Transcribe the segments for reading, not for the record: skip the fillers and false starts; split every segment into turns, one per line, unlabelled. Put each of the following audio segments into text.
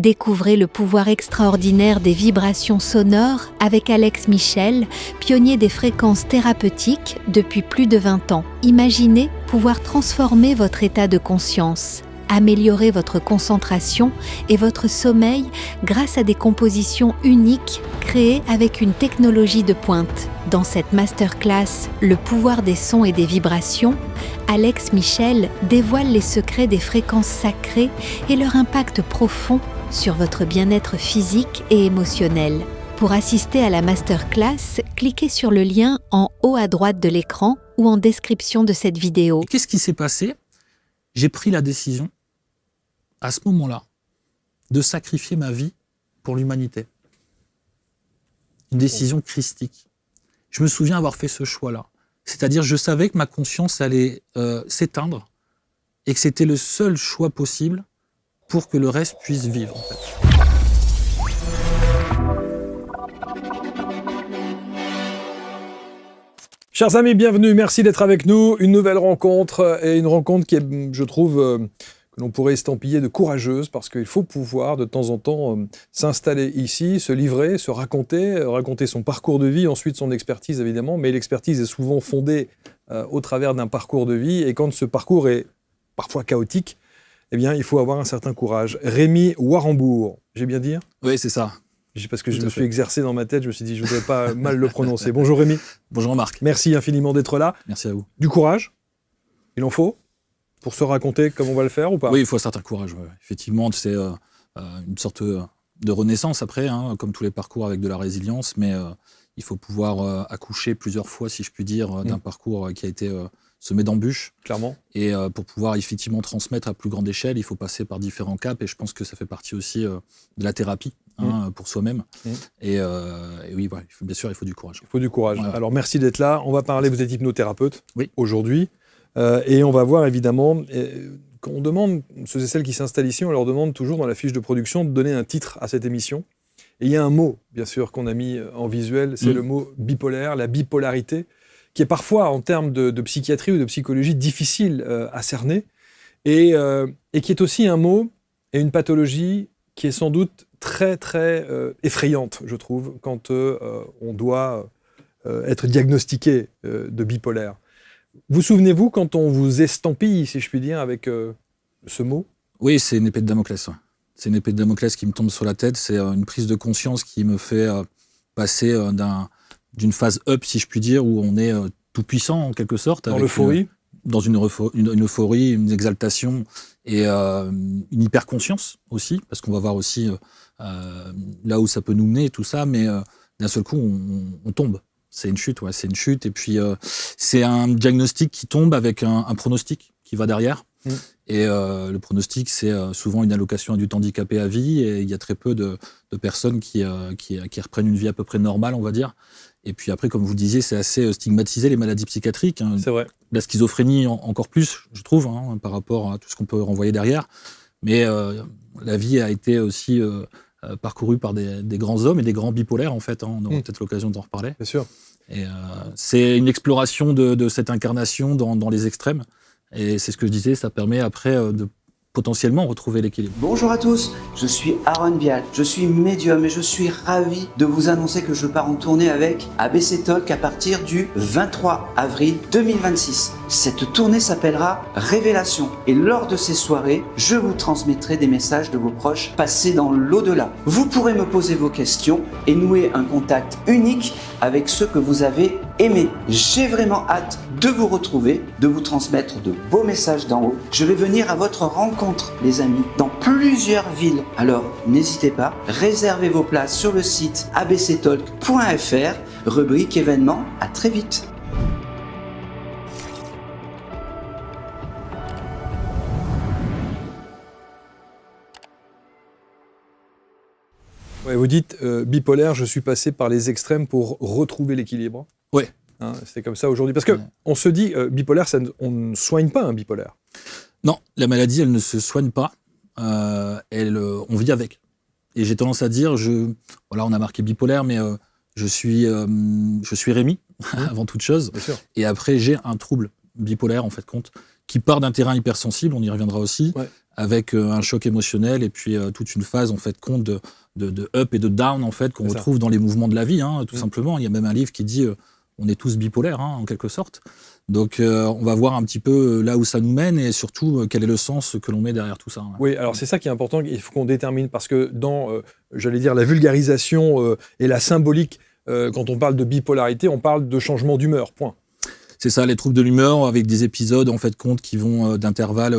Découvrez le pouvoir extraordinaire des vibrations sonores avec Alex Michel, pionnier des fréquences thérapeutiques depuis plus de 20 ans. Imaginez pouvoir transformer votre état de conscience, améliorer votre concentration et votre sommeil grâce à des compositions uniques créées avec une technologie de pointe. Dans cette masterclass « Le pouvoir des sons et des vibrations », Alex Michel dévoile les secrets des fréquences sacrées et leur impact profond sur votre bien-être physique et émotionnel. Pour assister à la masterclass, cliquez sur le lien en haut à droite de l'écran ou en description de cette vidéo.
Qu'est-ce qui s'est passé ? J'ai pris la décision, à ce moment-là, de sacrifier ma vie pour l'humanité. Une décision christique. Je me souviens avoir fait ce choix-là. C'est-à-dire, je savais que ma conscience allait s'éteindre et que c'était le seul choix possible pour que le reste puisse vivre, en fait.
Chers amis, bienvenue, merci d'être avec nous. Une nouvelle rencontre, et une rencontre qui est, je trouve, que l'on pourrait estampiller de courageuse, parce qu'il faut pouvoir de temps en temps s'installer ici, se livrer, se raconter son parcours de vie, ensuite son expertise évidemment, mais l'expertise est souvent fondée au travers d'un parcours de vie, et quand ce parcours est parfois chaotique, eh bien, il faut avoir un certain courage. Rémi Warembourg, j'ai bien dit ?
Oui, c'est ça.
Parce que je me suis exercé dans ma tête, je me suis dit, je ne voudrais pas mal le prononcer. Bonjour Rémi.
Bonjour Marc.
Merci infiniment d'être là.
Merci à vous.
Du courage, il en faut, pour se raconter comme on va le faire ou pas ?
Oui, il faut un certain courage. Ouais. Effectivement, c'est une sorte de renaissance après, hein, comme tous les parcours avec de la résilience, mais il faut pouvoir accoucher plusieurs fois, si je puis dire, d'un parcours qui a été semé d'embûches. Clairement. Et pour pouvoir effectivement transmettre à plus grande échelle, il faut passer par différents caps, et je pense que ça fait partie aussi de la thérapie. Pour soi-même. Et oui, ouais, bien sûr, il faut du courage.
Il faut du courage.
Ouais.
Alors, merci d'être là. On va parler, vous êtes hypnothérapeute aujourd'hui. Et on va voir, évidemment, quand on demande, ceux et celles qui s'installent ici, on leur demande toujours dans la fiche de production de donner un titre à cette émission. Et il y a un mot, bien sûr, qu'on a mis en visuel, c'est le mot bipolaire, la bipolarité, qui est parfois, en termes de psychiatrie ou de psychologie, difficile à cerner. Et qui est aussi un mot et une pathologie qui est sans doute très, très effrayante, je trouve, quand on doit être diagnostiqué de bipolaire. Vous souvenez-vous quand on vous estampille, si je puis dire, avec ce mot ?
Oui, c'est une épée de Damoclès. Ouais. C'est une épée de Damoclès qui me tombe sur la tête. C'est une prise de conscience qui me fait passer d'une phase up, si je puis dire, où on est tout puissant, en quelque sorte.
Dans l'euphorie ?
Dans une euphorie, une exaltation et une hyper-conscience aussi, parce qu'on va voir aussi là où ça peut nous mener, tout ça, mais d'un seul coup, on tombe. C'est une chute, ouais, c'est une chute. Et puis, c'est un diagnostic qui tombe avec un pronostic qui va derrière. Et le pronostic, c'est souvent une allocation adulte handicapé à vie. Et il y a très peu de personnes qui reprennent une vie à peu près normale, on va dire. Et puis après, comme vous disiez, c'est assez stigmatisé, les maladies psychiatriques. Hein.
C'est vrai.
La schizophrénie encore plus, je trouve, hein, par rapport à tout ce qu'on peut renvoyer derrière. Mais la vie a été aussi parcourue par des grands hommes et des grands bipolaires, en fait. Hein. On aura peut-être l'occasion d'en reparler.
Bien sûr.
Et c'est une exploration de cette incarnation dans les extrêmes. Et c'est ce que je disais, ça permet après de potentiellement retrouver l'équilibre.
Bonjour à tous, je suis Aaron Vial, je suis médium et je suis ravi de vous annoncer que je pars en tournée avec ABC Talk à partir du 23 avril 2026. Cette tournée s'appellera Révélation et lors de ces soirées, je vous transmettrai des messages de vos proches passés dans l'au-delà. Vous pourrez me poser vos questions et nouer un contact unique avec ceux que vous avez aimés. J'ai vraiment hâte de vous retrouver, de vous transmettre de beaux messages d'en haut. Je vais venir à votre rencontre, les amis, dans plusieurs villes. Alors, n'hésitez pas, réservez vos places sur le site abctalk.fr, rubrique événements. À très vite.
Ouais, vous dites bipolaire, je suis passé par les extrêmes pour retrouver l'équilibre.
Oui.
Hein, c'est comme ça aujourd'hui. Parce qu'on se dit, bipolaire, on ne soigne pas un bipolaire.
Non, la maladie, elle ne se soigne pas. On vit avec. Et j'ai tendance à dire, voilà, on a marqué bipolaire, mais je suis Rémi, avant toute chose.
Bien sûr.
Et après, j'ai un trouble bipolaire, en fait, qui part d'un terrain hypersensible, on y reviendra aussi, avec un choc émotionnel et puis toute une phase en fait compte de up et de down en fait qu'on retrouve dans les mouvements de la vie, tout simplement. Il y a même un livre qui dit on est tous bipolaires en quelque sorte. Donc on va voir un petit peu là où ça nous mène et surtout quel est le sens que l'on met derrière tout ça.
Oui, alors c'est ça qui est important, il faut qu'on détermine parce que dans, j'allais dire, la vulgarisation et la symbolique, quand on parle de bipolarité, on parle de changement d'humeur, point.
C'est ça, les troubles de l'humeur avec des épisodes en fait compte qui vont d'intervalles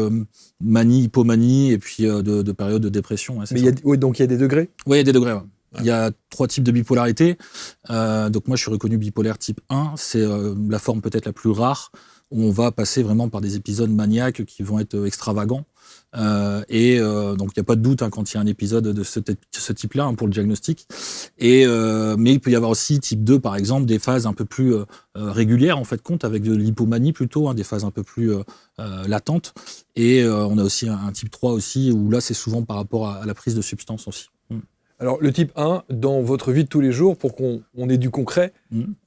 manie, hypomanie et puis de périodes de dépression.
Mais donc il y a des degrés ?
Oui, il y a des degrés. Ouais. Il y a 3 types de bipolarité. Donc moi, je suis reconnu bipolaire type 1. C'est la forme peut-être la plus rare où on va passer vraiment par des épisodes maniaques qui vont être extravagants. Donc il n'y a pas de doute quand il y a un épisode de ce type-là pour le diagnostic. Mais il peut y avoir aussi type 2 par exemple des phases un peu plus régulières en fait compte avec de l'hypomanie plutôt, des phases un peu plus latentes. Et on a aussi un type 3 aussi où là c'est souvent par rapport à la prise de substances aussi.
Alors le type 1 dans votre vie de tous les jours pour qu'on ait du concret,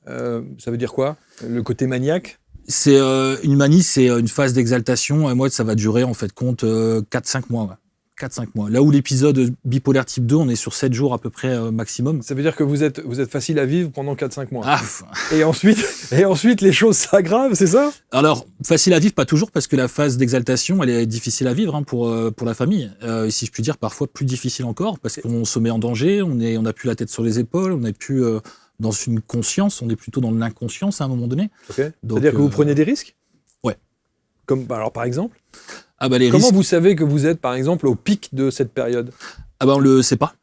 ça veut dire quoi ? Le côté maniaque ?
C'est une manie, c'est une phase d'exaltation. Et moi, ça va durer, en fait, compte 4-5 mois. Ouais. 4-5 mois. Là où l'épisode bipolaire type 2, on est sur 7 jours à peu près maximum.
Ça veut dire que vous êtes facile à vivre pendant 4-5 mois. Et ensuite, les choses s'aggravent, c'est ça ?
Alors, facile à vivre, pas toujours, parce que la phase d'exaltation, elle est difficile à vivre pour la famille. Et si je puis dire, parfois plus difficile encore, parce qu'on se met en danger, on n'a plus la tête sur les épaules, on n'est plus dans une conscience, on est plutôt dans l'inconscience à un moment donné.
Okay. C'est-à-dire que vous prenez des risques ?
Ouais.
Alors, par exemple ?
Les
Comment
risques...
vous savez que vous êtes, par exemple, au pic de cette période ?
On le sait pas.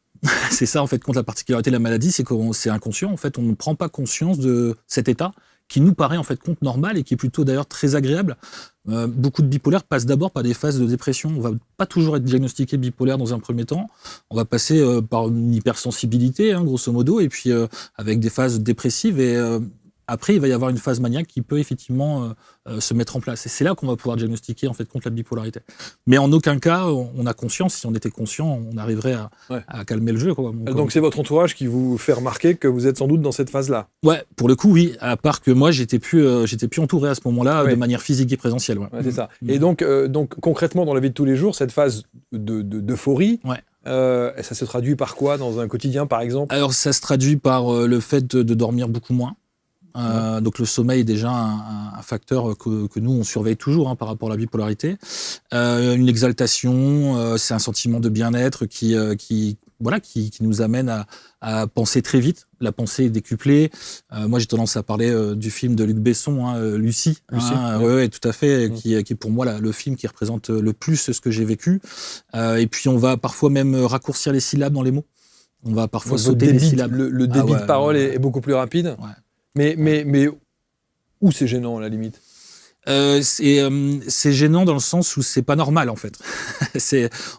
C'est ça, en fait, contre la particularité de la maladie, c'est que c'est inconscient. En fait, on ne prend pas conscience de cet état qui nous paraît, en fait, compte normal et qui est plutôt, d'ailleurs, très agréable. Beaucoup de bipolaires passent d'abord par des phases de dépression. On va pas toujours être diagnostiqué bipolaire dans un premier temps. On va passer par une hypersensibilité, grosso modo, et puis avec des phases dépressives et... Après, il va y avoir une phase maniaque qui peut effectivement se mettre en place. Et c'est là qu'on va pouvoir diagnostiquer en fait contre la bipolarité. Mais en aucun cas, on a conscience. Si on était conscient, on arriverait à calmer le jeu.
Donc c'est votre entourage qui vous fait remarquer que vous êtes sans doute dans cette phase-là.
Ouais, pour le coup, oui. À part que moi, j'étais plus entouré à ce moment-là de manière physique et présentielle. Ouais.
Ouais, c'est ça. Et donc concrètement, dans la vie de tous les jours, cette phase d'euphorie. Ça se traduit par quoi dans un quotidien, par exemple ?
Alors, ça se traduit par le fait de dormir beaucoup moins. Donc le sommeil est déjà un facteur que nous on surveille toujours par rapport à la bipolarité. Une exaltation, c'est un sentiment de bien-être qui nous amène à penser très vite. La pensée est décuplée. Moi j'ai tendance à parler du film de Luc Besson, Lucie. Oui, tout à fait, qui est pour moi le film qui représente le plus ce que j'ai vécu. Et puis on va parfois même raccourcir les syllabes dans les mots. On va parfois sauter les syllabes.
Le débit de parole est beaucoup plus rapide.
Ouais.
Mais où c'est gênant à la limite ?
C'est gênant dans le sens où c'est pas normal en fait.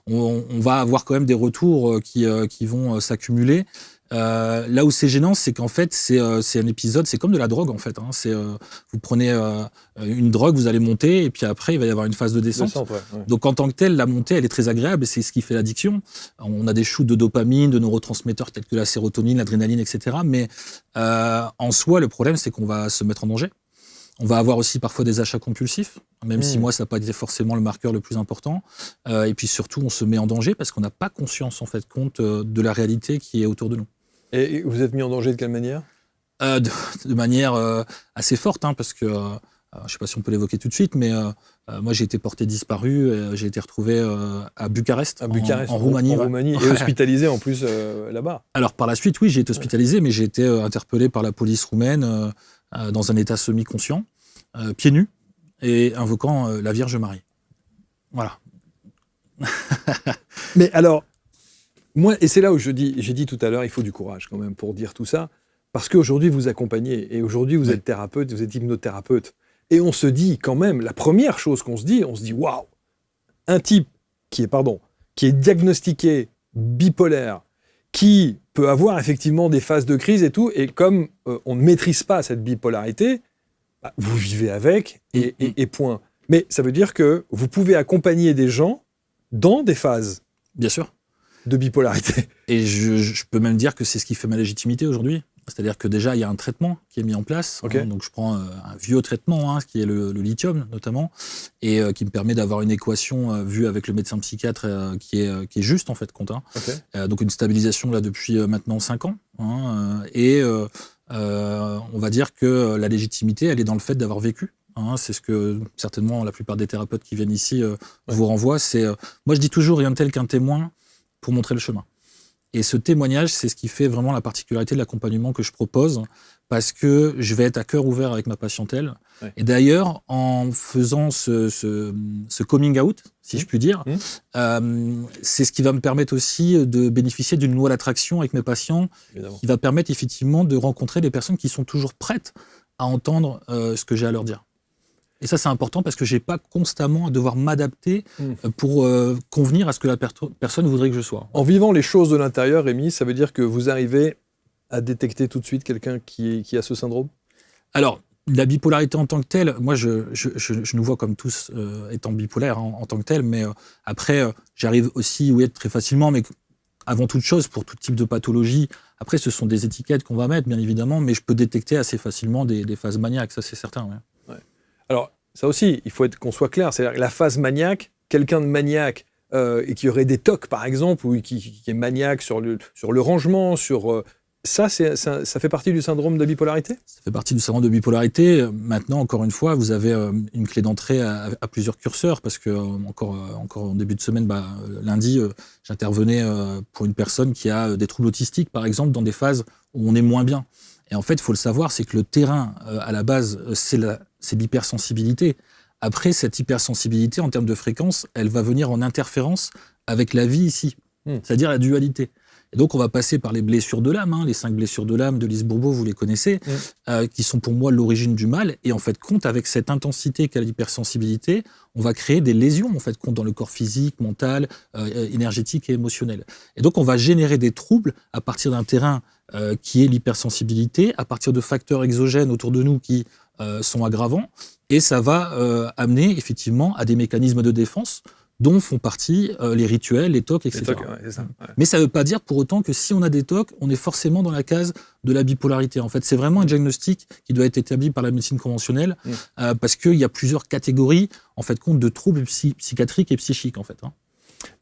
On va avoir quand même des retours qui vont s'accumuler. Là où c'est gênant, c'est qu'en fait c'est un épisode, c'est comme de la drogue en fait. Vous prenez une drogue, vous allez monter et puis après il va y avoir une phase de descente. Donc en tant que telle, la montée elle est très agréable et c'est ce qui fait l'addiction. On a des shoots de dopamine, de neurotransmetteurs tels que la sérotonine, l'adrénaline, etc. Mais en soi, le problème c'est qu'on va se mettre en danger. On va avoir aussi parfois des achats compulsifs, même si moi ça n'a pas été forcément le marqueur le plus important. Et puis surtout, on se met en danger parce qu'on n'a pas conscience en fait compte de la réalité qui est autour de nous.
Et vous êtes mis en danger de quelle manière ?
De manière assez forte, parce que je ne sais pas si on peut l'évoquer tout de suite, mais moi j'ai été porté disparu, j'ai été retrouvé à Bucarest, en Roumanie.
En Roumanie, et hospitalisé en plus là-bas.
Alors par la suite, oui, j'ai été hospitalisé, mais j'ai été interpellé par la police roumaine dans un état semi-conscient, pieds nus, et invoquant la Vierge Marie. Voilà.
Mais alors, moi, et c'est là où j'ai dit tout à l'heure, il faut du courage quand même pour dire tout ça, parce qu'aujourd'hui vous accompagnez, et aujourd'hui vous êtes thérapeute, vous êtes hypnothérapeute, et on se dit quand même, la première chose qu'on se dit, waouh, un type qui est diagnostiqué bipolaire, qui peut avoir effectivement des phases de crise et tout, et comme on ne maîtrise pas cette bipolarité, vous vivez avec et point. Mais ça veut dire que vous pouvez accompagner des gens dans des phases.
Bien sûr.
De bipolarité.
Et je peux même dire que c'est ce qui fait ma légitimité aujourd'hui. C'est-à-dire que déjà, il y a un traitement qui est mis en place.
Okay.
Donc, je prends un vieux traitement, qui est le lithium, notamment, et qui me permet d'avoir une équation vue avec le médecin psychiatre qui est juste, en fait, compte.
Okay.
Donc, une stabilisation, là, depuis maintenant 5 ans. On va dire que la légitimité, elle est dans le fait d'avoir vécu. C'est ce que, certainement, la plupart des thérapeutes qui viennent ici vous renvoient. Moi, je dis toujours, rien de tel qu'un témoin pour montrer le chemin. Et ce témoignage, c'est ce qui fait vraiment la particularité de l'accompagnement que je propose, parce que je vais être à cœur ouvert avec ma patientèle. Ouais. Et d'ailleurs, en faisant ce coming out, si je puis dire, c'est ce qui va me permettre aussi de bénéficier d'une loi d'attraction avec mes patients, qui va permettre effectivement de rencontrer des personnes qui sont toujours prêtes à entendre ce que j'ai à leur dire. Et ça, c'est important parce que je n'ai pas constamment à devoir m'adapter pour convenir à ce que la personne voudrait que je sois.
En vivant les choses de l'intérieur, Rémi, ça veut dire que vous arrivez à détecter tout de suite quelqu'un qui a ce syndrome ?
Alors, la bipolarité en tant que telle, moi, je nous vois comme tous étant bipolaires en tant que telle, mais après, j'arrive aussi très facilement, mais avant toute chose, pour tout type de pathologie, après, ce sont des étiquettes qu'on va mettre, bien évidemment, mais je peux détecter assez facilement des phases maniaques, ça c'est certain. Ouais.
Alors, ça aussi, il faut qu'on soit clair, c'est-à-dire que la phase maniaque, quelqu'un de maniaque et qui aurait des tocs, par exemple, ou qui est maniaque sur le rangement, ça fait partie du syndrome de bipolarité ? Ça
fait partie du syndrome de bipolarité. Maintenant, encore une fois, vous avez une clé d'entrée à plusieurs curseurs, parce que encore en début de semaine, lundi, j'intervenais pour une personne qui a des troubles autistiques, par exemple, dans des phases où on est moins bien. Et en fait, il faut le savoir, c'est que le terrain, à la base, c'est l'hypersensibilité. Après, cette hypersensibilité, en termes de fréquence, elle va venir en interférence avec la vie ici, c'est-à-dire la dualité. Et donc, on va passer par les blessures de l'âme, les 5 blessures de l'âme de Lise Bourbeau, vous les connaissez, qui sont pour moi l'origine du mal. Et en fait, compte avec cette intensité qu'a l'hypersensibilité, on va créer des lésions, en fait, compte dans le corps physique, mental, énergétique et émotionnel. Et donc, on va générer des troubles à partir d'un terrain qui est l'hypersensibilité, à partir de facteurs exogènes autour de nous qui sont aggravants. Et ça va amener, effectivement, à des mécanismes de défense dont font partie les rituels, les TOC, etc.
C'est ça,
Mais ça ne veut pas dire pour autant que si on a des TOC, on est forcément dans la case de la bipolarité. En fait, c'est vraiment un diagnostic qui doit être établi par la médecine conventionnelle parce qu'il y a plusieurs catégories en fait, compte de troubles psychiatriques et psychiques. En fait,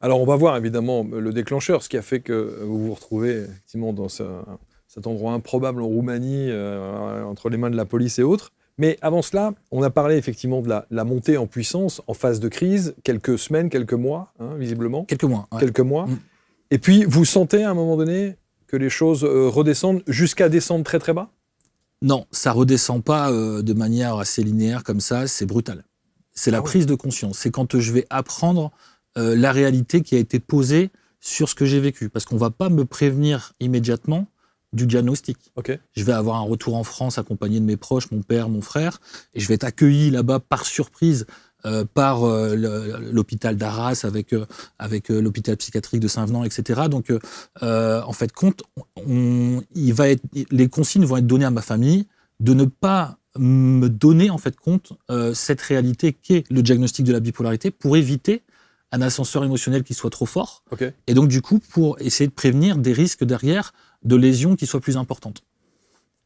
Alors, on va voir évidemment le déclencheur, ce qui a fait que vous vous retrouvez effectivement dans cet endroit improbable en Roumanie, entre les mains de la police et autres. Mais avant cela, on a parlé effectivement de la montée en puissance en phase de crise, quelques semaines, quelques mois, visiblement.
Quelques mois. Ouais.
Quelques mois. Et puis, vous sentez à un moment donné que les choses redescendent jusqu'à descendre très très bas ?
Non, ça redescend pas de manière assez linéaire comme ça, c'est brutal. C'est la prise de conscience. C'est quand je vais apprendre la réalité qui a été posée sur ce que j'ai vécu. Parce qu'on ne va pas me prévenir immédiatement du diagnostic.
Okay.
Je vais avoir un retour en France accompagné de mes proches, mon père, mon frère, et je vais être accueilli là-bas par surprise par l'hôpital d'Arras avec l'hôpital psychiatrique de Saint-Venant, etc. Donc, en fait, les consignes vont être données à ma famille de ne pas me donner en fait compte cette réalité qu'est le diagnostic de la bipolarité pour éviter un ascenseur émotionnel qui soit trop fort.
Okay.
Et donc, du coup, pour essayer de prévenir des risques derrière de lésions qui soient plus importantes.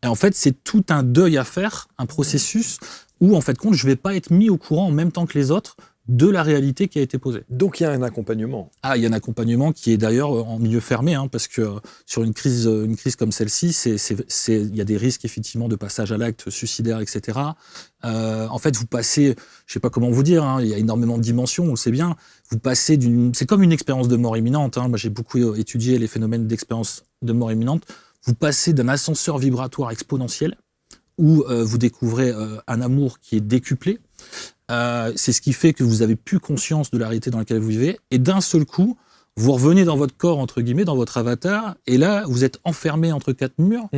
Et en fait, c'est tout un deuil à faire, un processus où, en fait, je ne vais pas être mis au courant en même temps que les autres de la réalité qui a été posée.
Donc, il y a un accompagnement.
Il y a un accompagnement qui est d'ailleurs en milieu fermé, parce que sur une crise comme celle-ci, il y a des risques, effectivement, de passage à l'acte suicidaire, etc. En fait, vous passez, je ne sais pas comment vous dire, il y a énormément de dimensions, on le sait bien, vous passez c'est comme une expérience de mort imminente. Moi, j'ai beaucoup étudié les phénomènes d'expérience de mort imminente. Vous passez d'un ascenseur vibratoire exponentiel où vous découvrez un amour qui est décuplé. C'est ce qui fait que vous avez plus conscience de la réalité dans laquelle vous vivez. Et d'un seul coup, vous revenez dans votre corps, entre guillemets, dans votre avatar. Et là, vous êtes enfermé entre 4 murs,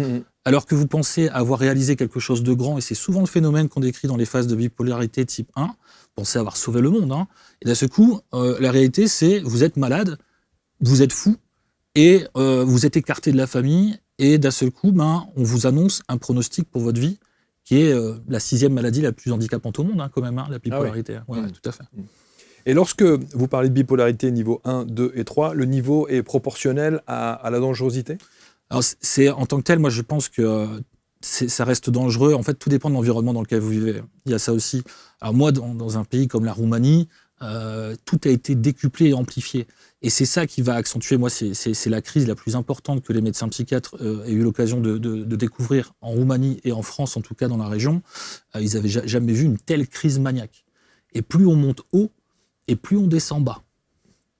alors que vous pensez avoir réalisé quelque chose de grand. Et c'est souvent le phénomène qu'on décrit dans les phases de bipolarité type 1. Vous pensez avoir sauvé le monde. Et d'un seul coup, la réalité, c'est vous êtes malade, vous êtes fou, et vous êtes écarté de la famille. Et d'un seul coup, on vous annonce un pronostic pour votre vie, qui est la 6e maladie la plus handicapante au monde, quand même, la bipolarité.
Ah oui.
Ouais, tout à fait.
Et lorsque vous parlez de bipolarité niveau 1, 2 et 3, le niveau est proportionnel à la dangerosité ?
Alors, en tant que tel, moi, je pense que ça reste dangereux. En fait, tout dépend de l'environnement dans lequel vous vivez. Il y a ça aussi. Alors moi, dans un pays comme la Roumanie, tout a été décuplé et amplifié. Et c'est ça qui va accentuer, moi, c'est la crise la plus importante que les médecins psychiatres aient eu l'occasion de découvrir en Roumanie et en France, en tout cas dans la région. Ils n'avaient jamais vu une telle crise maniaque. Et plus on monte haut, et plus on descend bas.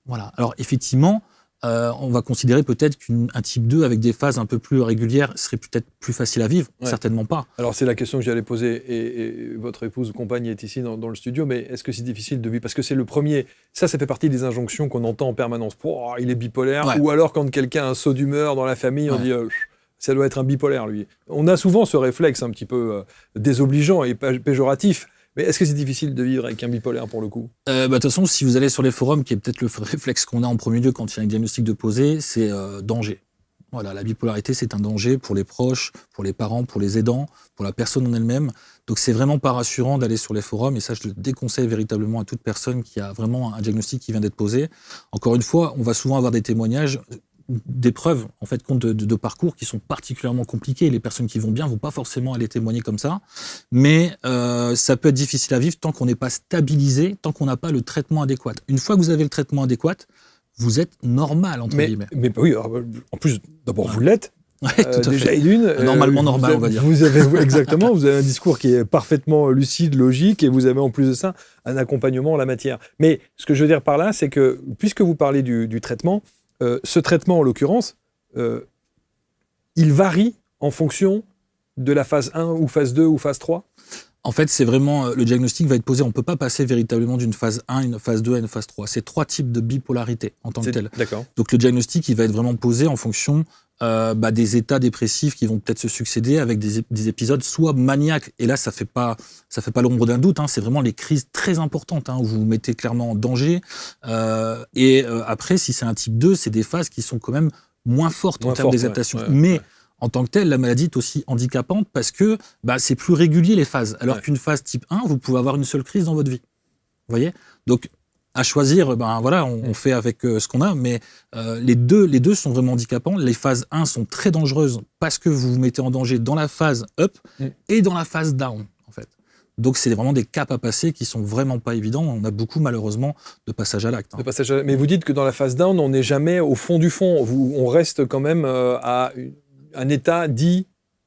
Voilà. Alors effectivement, on va considérer peut-être qu'un type 2 avec des phases un peu plus régulières serait peut-être plus facile à vivre. Ouais. Certainement pas.
Alors c'est la question que j'allais poser, et votre épouse ou compagne est ici dans le studio, mais est-ce que c'est difficile de vivre? Parce que c'est le premier, ça fait partie des injonctions qu'on entend en permanence. Oh, il est bipolaire, ouais. Ou alors quand quelqu'un a un saut d'humeur dans la famille, on dit ça doit être un bipolaire lui. On a souvent ce réflexe un petit peu désobligeant et péjoratif. Mais est-ce que c'est difficile de vivre avec un bipolaire pour le coup?
De toute façon, si vous allez sur les forums, qui est peut-être le réflexe qu'on a en premier lieu quand il y a un diagnostic de posé, c'est danger. Voilà, la bipolarité, c'est un danger pour les proches, pour les parents, pour les aidants, pour la personne en elle-même. Donc c'est vraiment pas rassurant d'aller sur les forums, et ça, je le déconseille véritablement à toute personne qui a vraiment un diagnostic qui vient d'être posé. Encore une fois, on va souvent avoir des témoignages, des preuves en fait compte de parcours qui sont particulièrement compliqués. Les personnes qui vont bien vont pas forcément aller témoigner comme ça, mais ça peut être difficile à vivre tant qu'on n'est pas stabilisé, tant qu'on n'a pas le traitement adéquat. Une fois que vous avez le traitement adéquat, vous êtes normal entre guillemets.
Mais oui, alors, en plus d'abord vous l'êtes.
Ouais,
déjà et d'une,
normalement normal, on va dire.
Vous avez exactement, vous avez un discours qui est parfaitement lucide, logique, et vous avez en plus de ça un accompagnement en la matière. Mais ce que je veux dire par là, c'est que puisque vous parlez du traitement. Ce traitement, en l'occurrence, il varie en fonction de la phase 1 ou phase 2 ou phase 3 ?
En fait, c'est vraiment, le diagnostic va être posé, on ne peut pas passer véritablement d'une phase 1 à une phase 2 à une phase 3. C'est 3 types de bipolarité en tant que tel.
D'accord.
Donc le diagnostic, il va être vraiment posé en fonction des états dépressifs qui vont peut-être se succéder avec des épisodes soit maniaques, et là ça fait pas l'ombre d'un doute, c'est vraiment les crises très importantes où vous vous mettez clairement en danger, après si c'est un type 2, c'est des phases qui sont quand même moins fortes en termes d'exaltation, mais en tant que telle, la maladie est aussi handicapante parce que c'est plus régulier les phases, alors qu'une phase type 1, vous pouvez avoir une seule crise dans votre vie, vous voyez. Donc à choisir, on fait avec ce qu'on a, mais les deux sont vraiment handicapants. Les phases 1 sont très dangereuses parce que vous vous mettez en danger dans la phase up et dans la phase down, en fait. Donc c'est vraiment des caps à passer qui sont vraiment pas évidents. On a beaucoup, malheureusement, de passage à l'acte.
Mais vous dites que dans la phase down, on n'est jamais au fond du fond. On reste quand même à un état dit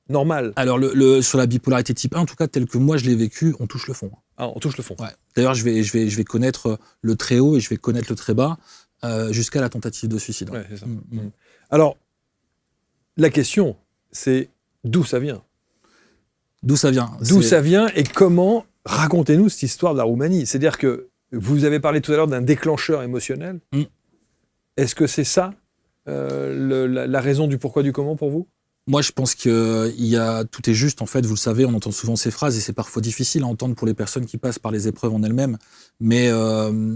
normal.
Alors sur la bipolarité type 1, en tout cas, tel que moi je l'ai vécu, on touche le fond.
Ah, on touche le fond.
Ouais. D'ailleurs, je vais connaître le très haut et je vais connaître le très bas jusqu'à la tentative de suicide.
Ouais, c'est ça. Alors, la question, c'est d'où ça vient ?
D'où ça vient ?
D'où ça vient et comment ? Racontez-nous cette histoire de la Roumanie. C'est-à-dire que vous avez parlé tout à l'heure d'un déclencheur émotionnel. Est-ce que c'est ça la raison du pourquoi du comment pour vous ?
Moi, je pense que tout est juste, en fait, vous le savez, on entend souvent ces phrases et c'est parfois difficile à entendre pour les personnes qui passent par les épreuves en elles-mêmes, mais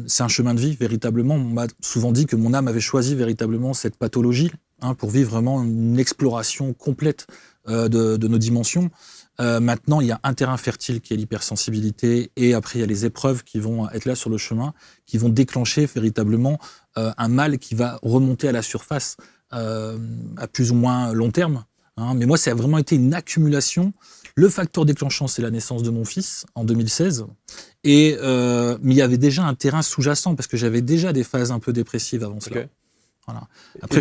c'est un chemin de vie, véritablement. On m'a souvent dit que mon âme avait choisi véritablement cette pathologie pour vivre vraiment une exploration complète de nos dimensions. Maintenant, il y a un terrain fertile qui est l'hypersensibilité et après, il y a les épreuves qui vont être là sur le chemin, qui vont déclencher véritablement un mal qui va remonter à la surface à plus ou moins long terme. Mais moi, ça a vraiment été une accumulation. Le facteur déclenchant, c'est la naissance de mon fils en 2016. Mais il y avait déjà un terrain sous-jacent parce que j'avais déjà des phases un peu dépressives avant cela. Voilà. Après,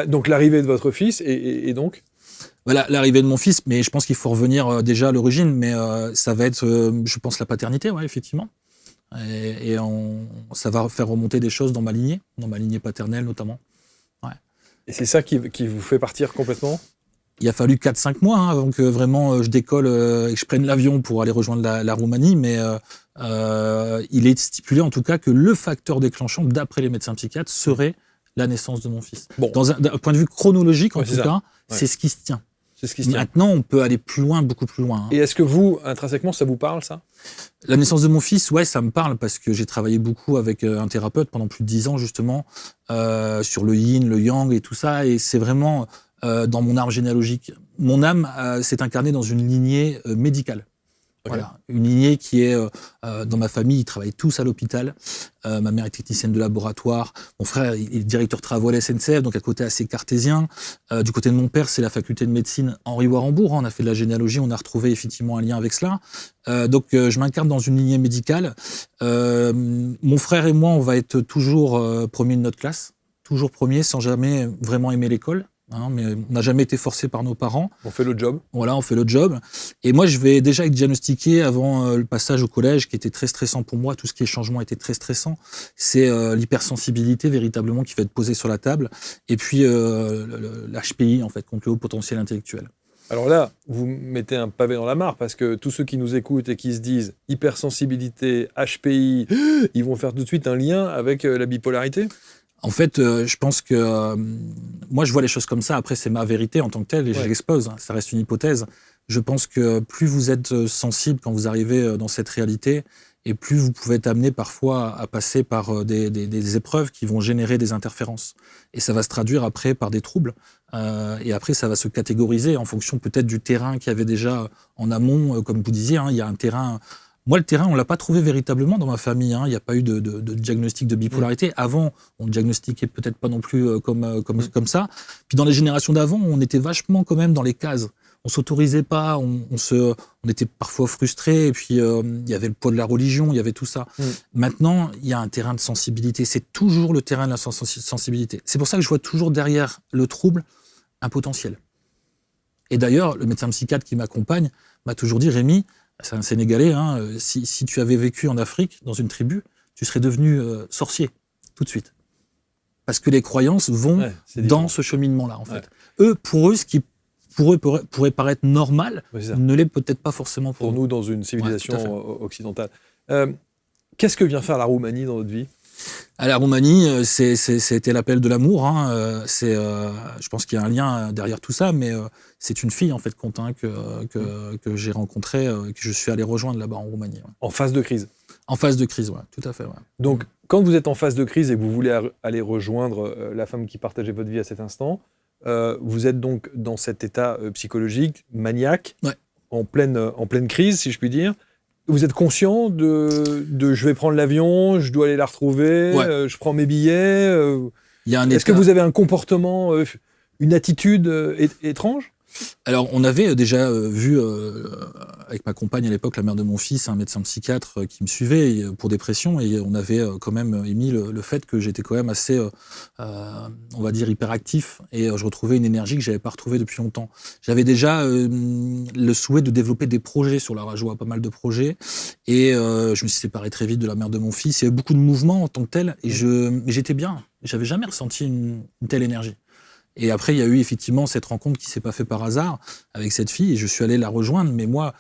donc l'arrivée de votre fils et donc
voilà, l'arrivée de mon fils, mais je pense qu'il faut revenir déjà à l'origine, mais ça va être, je pense, la paternité, effectivement. Et ça va faire remonter des choses dans ma lignée paternelle notamment. Ouais.
Et c'est ça qui vous fait partir complètement ?
Il a fallu 4-5 mois avant que vraiment je décolle et que je prenne l'avion pour aller rejoindre la Roumanie, mais il est stipulé en tout cas que le facteur déclenchant, d'après les médecins psychiatres, serait la naissance de mon fils. Bon. D'un point de vue chronologique, en tout cas, c'est ce qui se tient. Maintenant, on peut aller plus loin, beaucoup plus loin.
Et est-ce que vous, intrinsèquement, ça vous parle, ça ?
La naissance de mon fils, ça me parle parce que j'ai travaillé beaucoup avec un thérapeute pendant plus de 10 ans, justement, sur le yin, le yang et tout ça. Et c'est vraiment dans mon arbre généalogique. Mon âme s'est incarnée dans une lignée médicale. Voilà, une lignée qui est dans ma famille, ils travaillent tous à l'hôpital. Ma mère est technicienne de laboratoire. Mon frère est directeur travaux à la SNCF, donc à côté assez cartésien. Du côté de mon père, c'est la faculté de médecine Henri Warembourg. On a fait de la généalogie, on a retrouvé effectivement un lien avec cela. Donc je m'incarne dans une lignée médicale. Mon frère et moi, on va être toujours premiers de notre classe, toujours premiers, sans jamais vraiment aimer l'école. Mais on n'a jamais été forcé par nos parents.
On fait le job.
Voilà, on fait le job. Et moi, je vais déjà être diagnostiqué avant le passage au collège, qui était très stressant pour moi. Tout ce qui est changement était très stressant. C'est l'hypersensibilité, véritablement, qui va être posée sur la table. Et puis, l'HPI, en fait, contre le haut potentiel intellectuel.
Alors là, vous mettez un pavé dans la mare, parce que tous ceux qui nous écoutent et qui se disent hypersensibilité, HPI, ils vont faire tout de suite un lien avec la bipolarité.
En fait, je pense que moi, je vois les choses comme ça. Après, c'est ma vérité en tant que telle et je l'expose. Ça reste une hypothèse. Je pense que plus vous êtes sensible quand vous arrivez dans cette réalité, et plus vous pouvez être amené parfois à passer par des épreuves qui vont générer des interférences. Et ça va se traduire après par des troubles. Et après, ça va se catégoriser en fonction peut-être du terrain qu'il y avait déjà en amont. Comme vous disiez, il y a un terrain... Moi, le terrain, on ne l'a pas trouvé véritablement dans ma famille. Il n'y a pas eu de diagnostic de bipolarité. Avant, on ne diagnostiquait peut-être pas non plus comme ça. Puis dans les générations d'avant, on était vachement quand même dans les cases. On ne s'autorisait pas, on était parfois frustrés. Et puis, il y avait le poids de la religion, il y avait tout ça. Maintenant, il y a un terrain de sensibilité. C'est toujours le terrain de la sensibilité. C'est pour ça que je vois toujours derrière le trouble un potentiel. Et d'ailleurs, le médecin psychiatre qui m'accompagne m'a toujours dit, Rémi, c'est un Sénégalais, si tu avais vécu en Afrique, dans une tribu, tu serais devenu sorcier, tout de suite. Parce que les croyances vont dans ce cheminement-là, en fait. Pour eux, ce qui pourrait paraître normal, ne l'est peut-être pas forcément pour
nous, dans une civilisation occidentale. Qu'est-ce que vient faire la Roumanie dans votre vie ?
À la Roumanie, c'était l'appel de l'amour. Je pense qu'il y a un lien derrière tout ça, mais c'est une fille, en fait, Quentin, que j'ai rencontrée, que je suis allé rejoindre là-bas en Roumanie. Ouais.
En phase de crise ?
En phase de crise, oui, tout à fait. Ouais.
Donc, quand vous êtes en phase de crise et que vous voulez aller rejoindre la femme qui partageait votre vie à cet instant, vous êtes donc dans cet état psychologique, maniaque, en pleine crise, si je puis dire. Vous êtes conscient de je vais prendre l'avion, je dois aller la retrouver, je prends mes billets. Est-ce que vous avez un comportement, une attitude étrange ?
Alors, on avait déjà vu, avec ma compagne à l'époque, la mère de mon fils, un médecin psychiatre qui me suivait pour dépression, et on avait quand même émis le fait que j'étais quand même assez, on va dire, hyperactif, et je retrouvais une énergie que je n'avais pas retrouvée depuis longtemps. J'avais déjà le souhait de développer des projets sur la Rajoie, pas mal de projets, et je me suis séparé très vite de la mère de mon fils. Il y avait beaucoup de mouvements en tant que tel, et j'étais bien. J'avais jamais ressenti une telle énergie. Et après, il y a eu effectivement cette rencontre qui s'est pas faite par hasard avec cette fille, et je suis allé la rejoindre. Mais moi,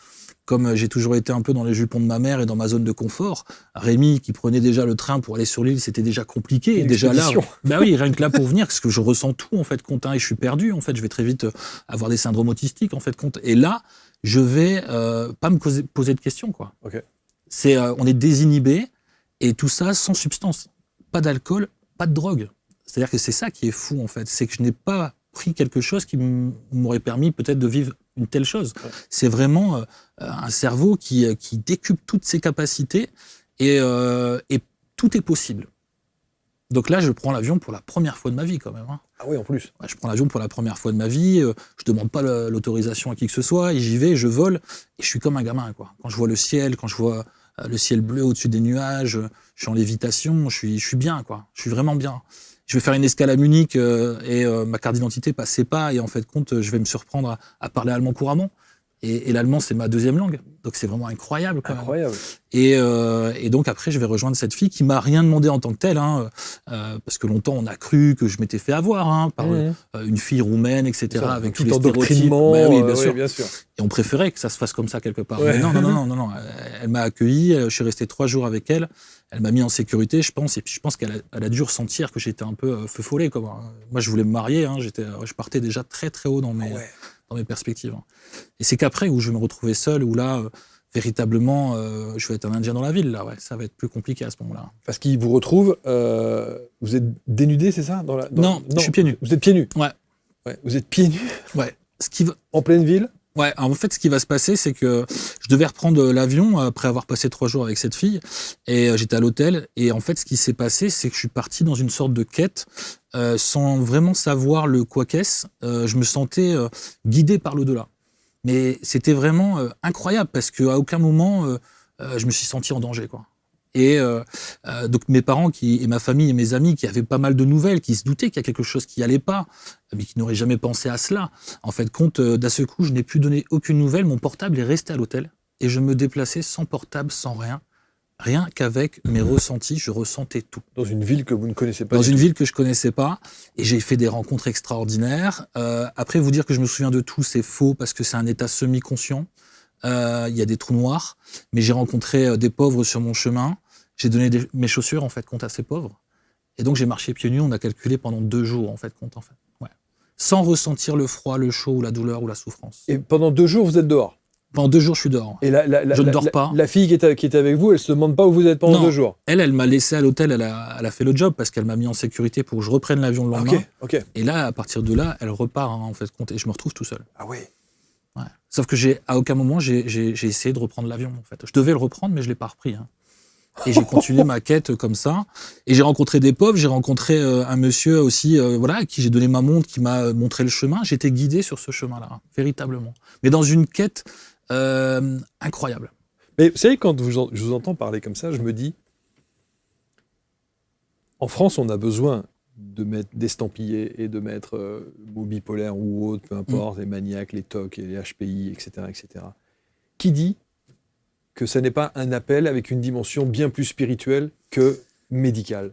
comme j'ai toujours été un peu dans les jupons de ma mère et dans ma zone de confort, Rémi, qui prenait déjà le train pour aller sur l'île, c'était déjà compliqué. Déjà là, rien que là pour venir, parce que je ressens tout, en fait, Quentin, et je suis perdu. En fait, je vais très vite avoir des syndromes autistiques, en fait, et là, je vais pas me poser de questions, quoi.
Okay.
On est désinhibé, et tout ça sans substance. Pas d'alcool, pas de drogue. C'est-à-dire que c'est ça qui est fou, en fait. C'est que je n'ai pas pris quelque chose qui m'aurait permis peut-être de vivre une telle chose. Ouais. C'est vraiment un cerveau qui décuple toutes ses capacités et tout est possible. Donc là, je prends l'avion pour la première fois de ma vie, quand même.
Ah oui, en plus.
Ouais, je prends l'avion pour la première fois de ma vie. Je demande pas l'autorisation à qui que ce soit. Et j'y vais, je vole. Et je suis comme un gamin, quoi. Quand je vois le ciel, quand je vois le ciel bleu au-dessus des nuages, je suis en lévitation, je suis bien, quoi. Je suis vraiment bien. Je vais faire une escale à Munich et ma carte d'identité passait pas, et en fait je vais me surprendre à parler allemand couramment. Et l'allemand, c'est ma deuxième langue. Donc c'est vraiment incroyable, quand
incroyable.
Même. Et donc après, je vais rejoindre cette fille qui m'a rien demandé en tant que telle, parce que longtemps on a cru que je m'étais fait avoir par une fille roumaine, etc.
Ça,
avec
tout
tous les stéréotypes.
Oui, bien sûr.
Et on préférait que ça se fasse comme ça quelque part. Ouais. Mais non. Elle m'a accueilli. Je suis resté 3 jours avec elle. Elle m'a mis en sécurité, je pense. Et puis je pense qu'elle a dû ressentir que j'étais un peu feu follet. Moi, je voulais me marier. Je partais déjà très très haut dans mes perspectives. Et c'est qu'après où je me retrouvais seul, où là, véritablement, je vais être un Indien dans la ville. Là, ça va être plus compliqué à ce moment-là.
Parce qu'il vous retrouve, vous êtes dénudé, c'est ça
Non, je suis pieds nus.
Vous êtes pieds nus.
Ouais.
Vous êtes pieds nus.
Ouais.
En pleine ville.
Ouais, alors en fait, ce qui va se passer, c'est que je devais reprendre l'avion après avoir passé 3 jours avec cette fille, et j'étais à l'hôtel. Et en fait, ce qui s'est passé, c'est que je suis parti dans une sorte de quête sans vraiment savoir le quoi qu'est-ce. Je me sentais guidé par l'au-delà. Mais c'était vraiment incroyable parce qu'à aucun moment, je me suis senti en danger, quoi. Et donc mes parents et ma famille et mes amis qui avaient pas mal de nouvelles, qui se doutaient qu'il y a quelque chose qui allait pas, mais qui n'auraient jamais pensé à cela. En fait, compte d'un seul coup, je n'ai pu donner aucune nouvelle. Mon portable est resté à l'hôtel et je me déplaçais sans portable, sans rien. Rien qu'avec mes ressentis, je ressentais tout.
Dans une ville que vous ne connaissez pas.
Dans une ville que je connaissais pas, et j'ai fait des rencontres extraordinaires. Après, vous dire que je me souviens de tout, c'est faux parce que c'est un état semi-conscient. Il y a des trous noirs, mais j'ai rencontré des pauvres sur mon chemin. J'ai donné mes chaussures en fait compte à ces pauvres, et donc j'ai marché pieds nus. On a calculé pendant 2 jours en fait compte ouais. Sans ressentir le froid, le chaud ou la douleur ou la souffrance.
Et pendant 2 jours, vous êtes dehors.
Pendant 2 jours, je suis dehors.
Et
je ne dors pas.
La fille qui était avec vous, elle se demande pas où vous êtes pendant 2 jours.
Elle m'a laissé à l'hôtel. Elle a fait le job parce qu'elle m'a mis en sécurité pour que je reprenne l'avion le lendemain.
Ok.
Et là, à partir de là, elle repart en fait compte, et je me retrouve tout seul.
Ah oui.
Ouais. Sauf que à aucun moment j'ai essayé de reprendre l'avion en fait. Je devais le reprendre, mais je l'ai pas repris. Et j'ai continué ma quête comme ça. Et j'ai rencontré des pauvres. J'ai rencontré un monsieur aussi, à qui j'ai donné ma montre, qui m'a montré le chemin. J'étais guidé sur ce chemin-là, véritablement. Mais dans une quête incroyable.
Mais vous savez, quand je vous entends parler comme ça, je me dis, en France, on a besoin de mettre d'estampillés et de mettre mots bipolaires ou autres, peu importe, les maniaques, les TOC, les HPI, etc., etc. Qui dit que ça n'est pas un appel avec une dimension bien plus spirituelle que médicale?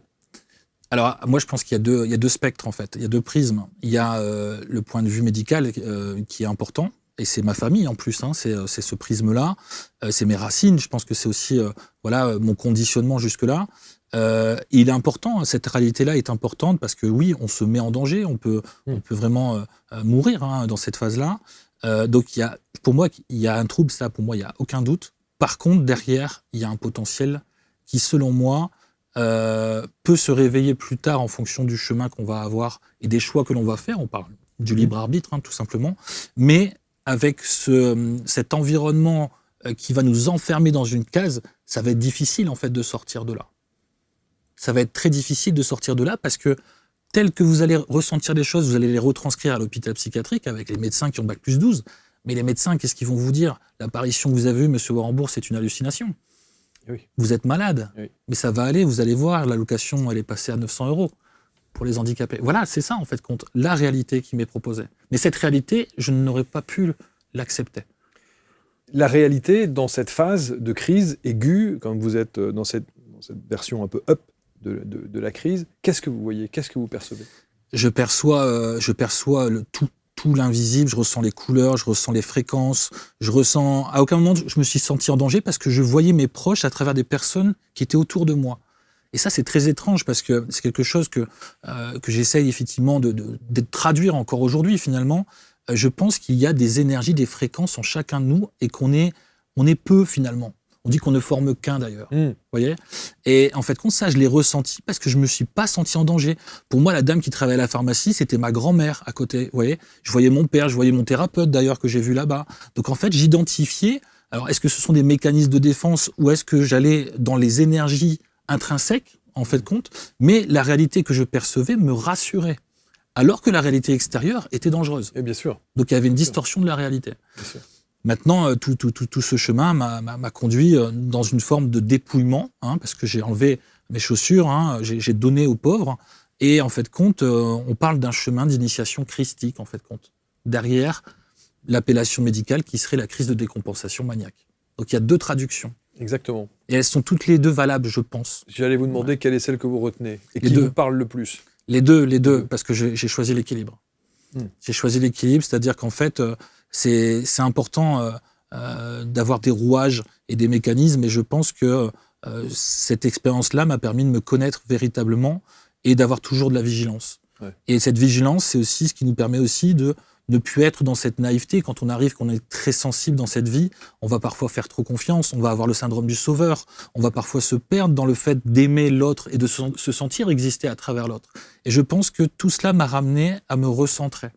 Alors, moi, je pense qu'il y a deux spectres, en fait. Il y a 2 prismes. Il y a le point de vue médical qui est important. Et c'est ma famille, en plus. C'est ce prisme-là. C'est mes racines. Je pense que c'est aussi mon conditionnement jusque-là. Il est important. Cette réalité-là est importante parce que, oui, on se met en danger. On peut vraiment mourir dans cette phase-là. Donc, pour moi, il y a un trouble. Ça, pour moi, il n'y a aucun doute. Par contre, derrière, il y a un potentiel qui, selon moi, peut se réveiller plus tard en fonction du chemin qu'on va avoir et des choix que l'on va faire. On parle du libre arbitre, tout simplement. Mais avec cet environnement qui va nous enfermer dans une case, ça va être difficile en fait de sortir de là. Ça va être très difficile de sortir de là parce que tel que vous allez ressentir les choses, vous allez les retranscrire à l'hôpital psychiatrique avec les médecins qui ont bac plus 12. Mais les médecins, qu'est-ce qu'ils vont vous dire? L'apparition que vous avez eue, monsieur Warembourg, c'est une hallucination.
Oui.
Vous êtes malade,
oui.
Mais ça va aller, vous allez voir, l'allocation, elle est passée à 900 € pour les handicapés. Voilà, c'est ça, en fait, compte la réalité qui m'est proposée. Mais cette réalité, je n'aurais pas pu l'accepter.
La réalité, dans cette phase de crise aiguë, quand vous êtes dans cette version un peu up de la crise, qu'est-ce que vous voyez? Qu'est-ce que vous percevez?
Je perçois tout l'invisible, je ressens les couleurs, je ressens les fréquences, à aucun moment je me suis senti en danger parce que je voyais mes proches à travers des personnes qui étaient autour de moi. Et ça, c'est très étrange parce que c'est quelque chose que j'essaye effectivement de traduire encore aujourd'hui finalement. Je pense qu'il y a des énergies, des fréquences en chacun de nous et qu'on est peu finalement. On dit qu'on ne forme qu'un d'ailleurs, voyez. Et en fait, ça, je l'ai ressenti parce que je me suis pas senti en danger. Pour moi, la dame qui travaillait à la pharmacie, c'était ma grand-mère à côté, voyez. Je voyais mon père, je voyais mon thérapeute d'ailleurs que j'ai vu là-bas. Donc en fait, j'identifiais. Alors, est-ce que ce sont des mécanismes de défense ou est-ce que j'allais dans les énergies intrinsèques, en fait, compte? Mais la réalité que je percevais me rassurait. Alors que la réalité extérieure était dangereuse.
Et bien sûr.
Donc il y avait une distorsion de la réalité.
Bien sûr.
Maintenant, tout ce chemin m'a conduit dans une forme de dépouillement, parce que j'ai enlevé mes chaussures, j'ai donné aux pauvres, et en fait compte, on parle d'un chemin d'initiation christique, en fait compte, derrière l'appellation médicale qui serait la crise de décompensation maniaque. Donc il y a 2 traductions.
Exactement.
Et elles sont toutes les 2 valables, je pense.
J'allais vous demander quelle est celle que vous retenez et
Les
qui
2.
vous parle le plus.
Les deux, parce que j'ai choisi l'équilibre. J'ai choisi l'équilibre, c'est-à-dire qu'en fait, c'est important d'avoir des rouages et des mécanismes, et je pense que cette expérience-là m'a permis de me connaître véritablement et d'avoir toujours de la vigilance. Ouais. Et cette vigilance, c'est aussi ce qui nous permet aussi de ne plus être dans cette naïveté. Quand on arrive, qu'on est très sensible dans cette vie, on va parfois faire trop confiance, on va avoir le syndrome du sauveur, on va parfois se perdre dans le fait d'aimer l'autre et de se sentir exister à travers l'autre. Et je pense que tout cela m'a ramené à me recentrer,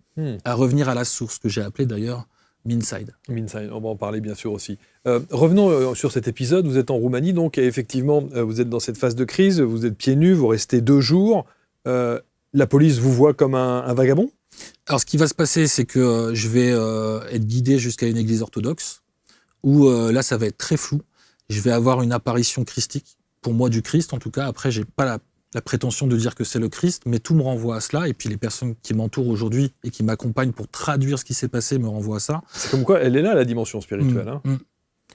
à revenir à la source, que j'ai appelée d'ailleurs Minside.
Minside, on va en parler bien sûr aussi. Revenons sur cet épisode. Vous êtes en Roumanie, donc, et effectivement, vous êtes dans cette phase de crise, vous êtes pieds nus, vous restez 2 jours. La police vous voit comme un vagabond ?
Alors, ce qui va se passer, c'est que je vais être guidé jusqu'à une église orthodoxe, où là, ça va être très flou. Je vais avoir une apparition christique, pour moi du Christ en tout cas. Après, j'ai pas la prétention de dire que c'est le Christ, mais tout me renvoie à cela. Et puis les personnes qui m'entourent aujourd'hui et qui m'accompagnent pour traduire ce qui s'est passé me renvoient à ça.
C'est comme quoi, elle est là, la dimension spirituelle.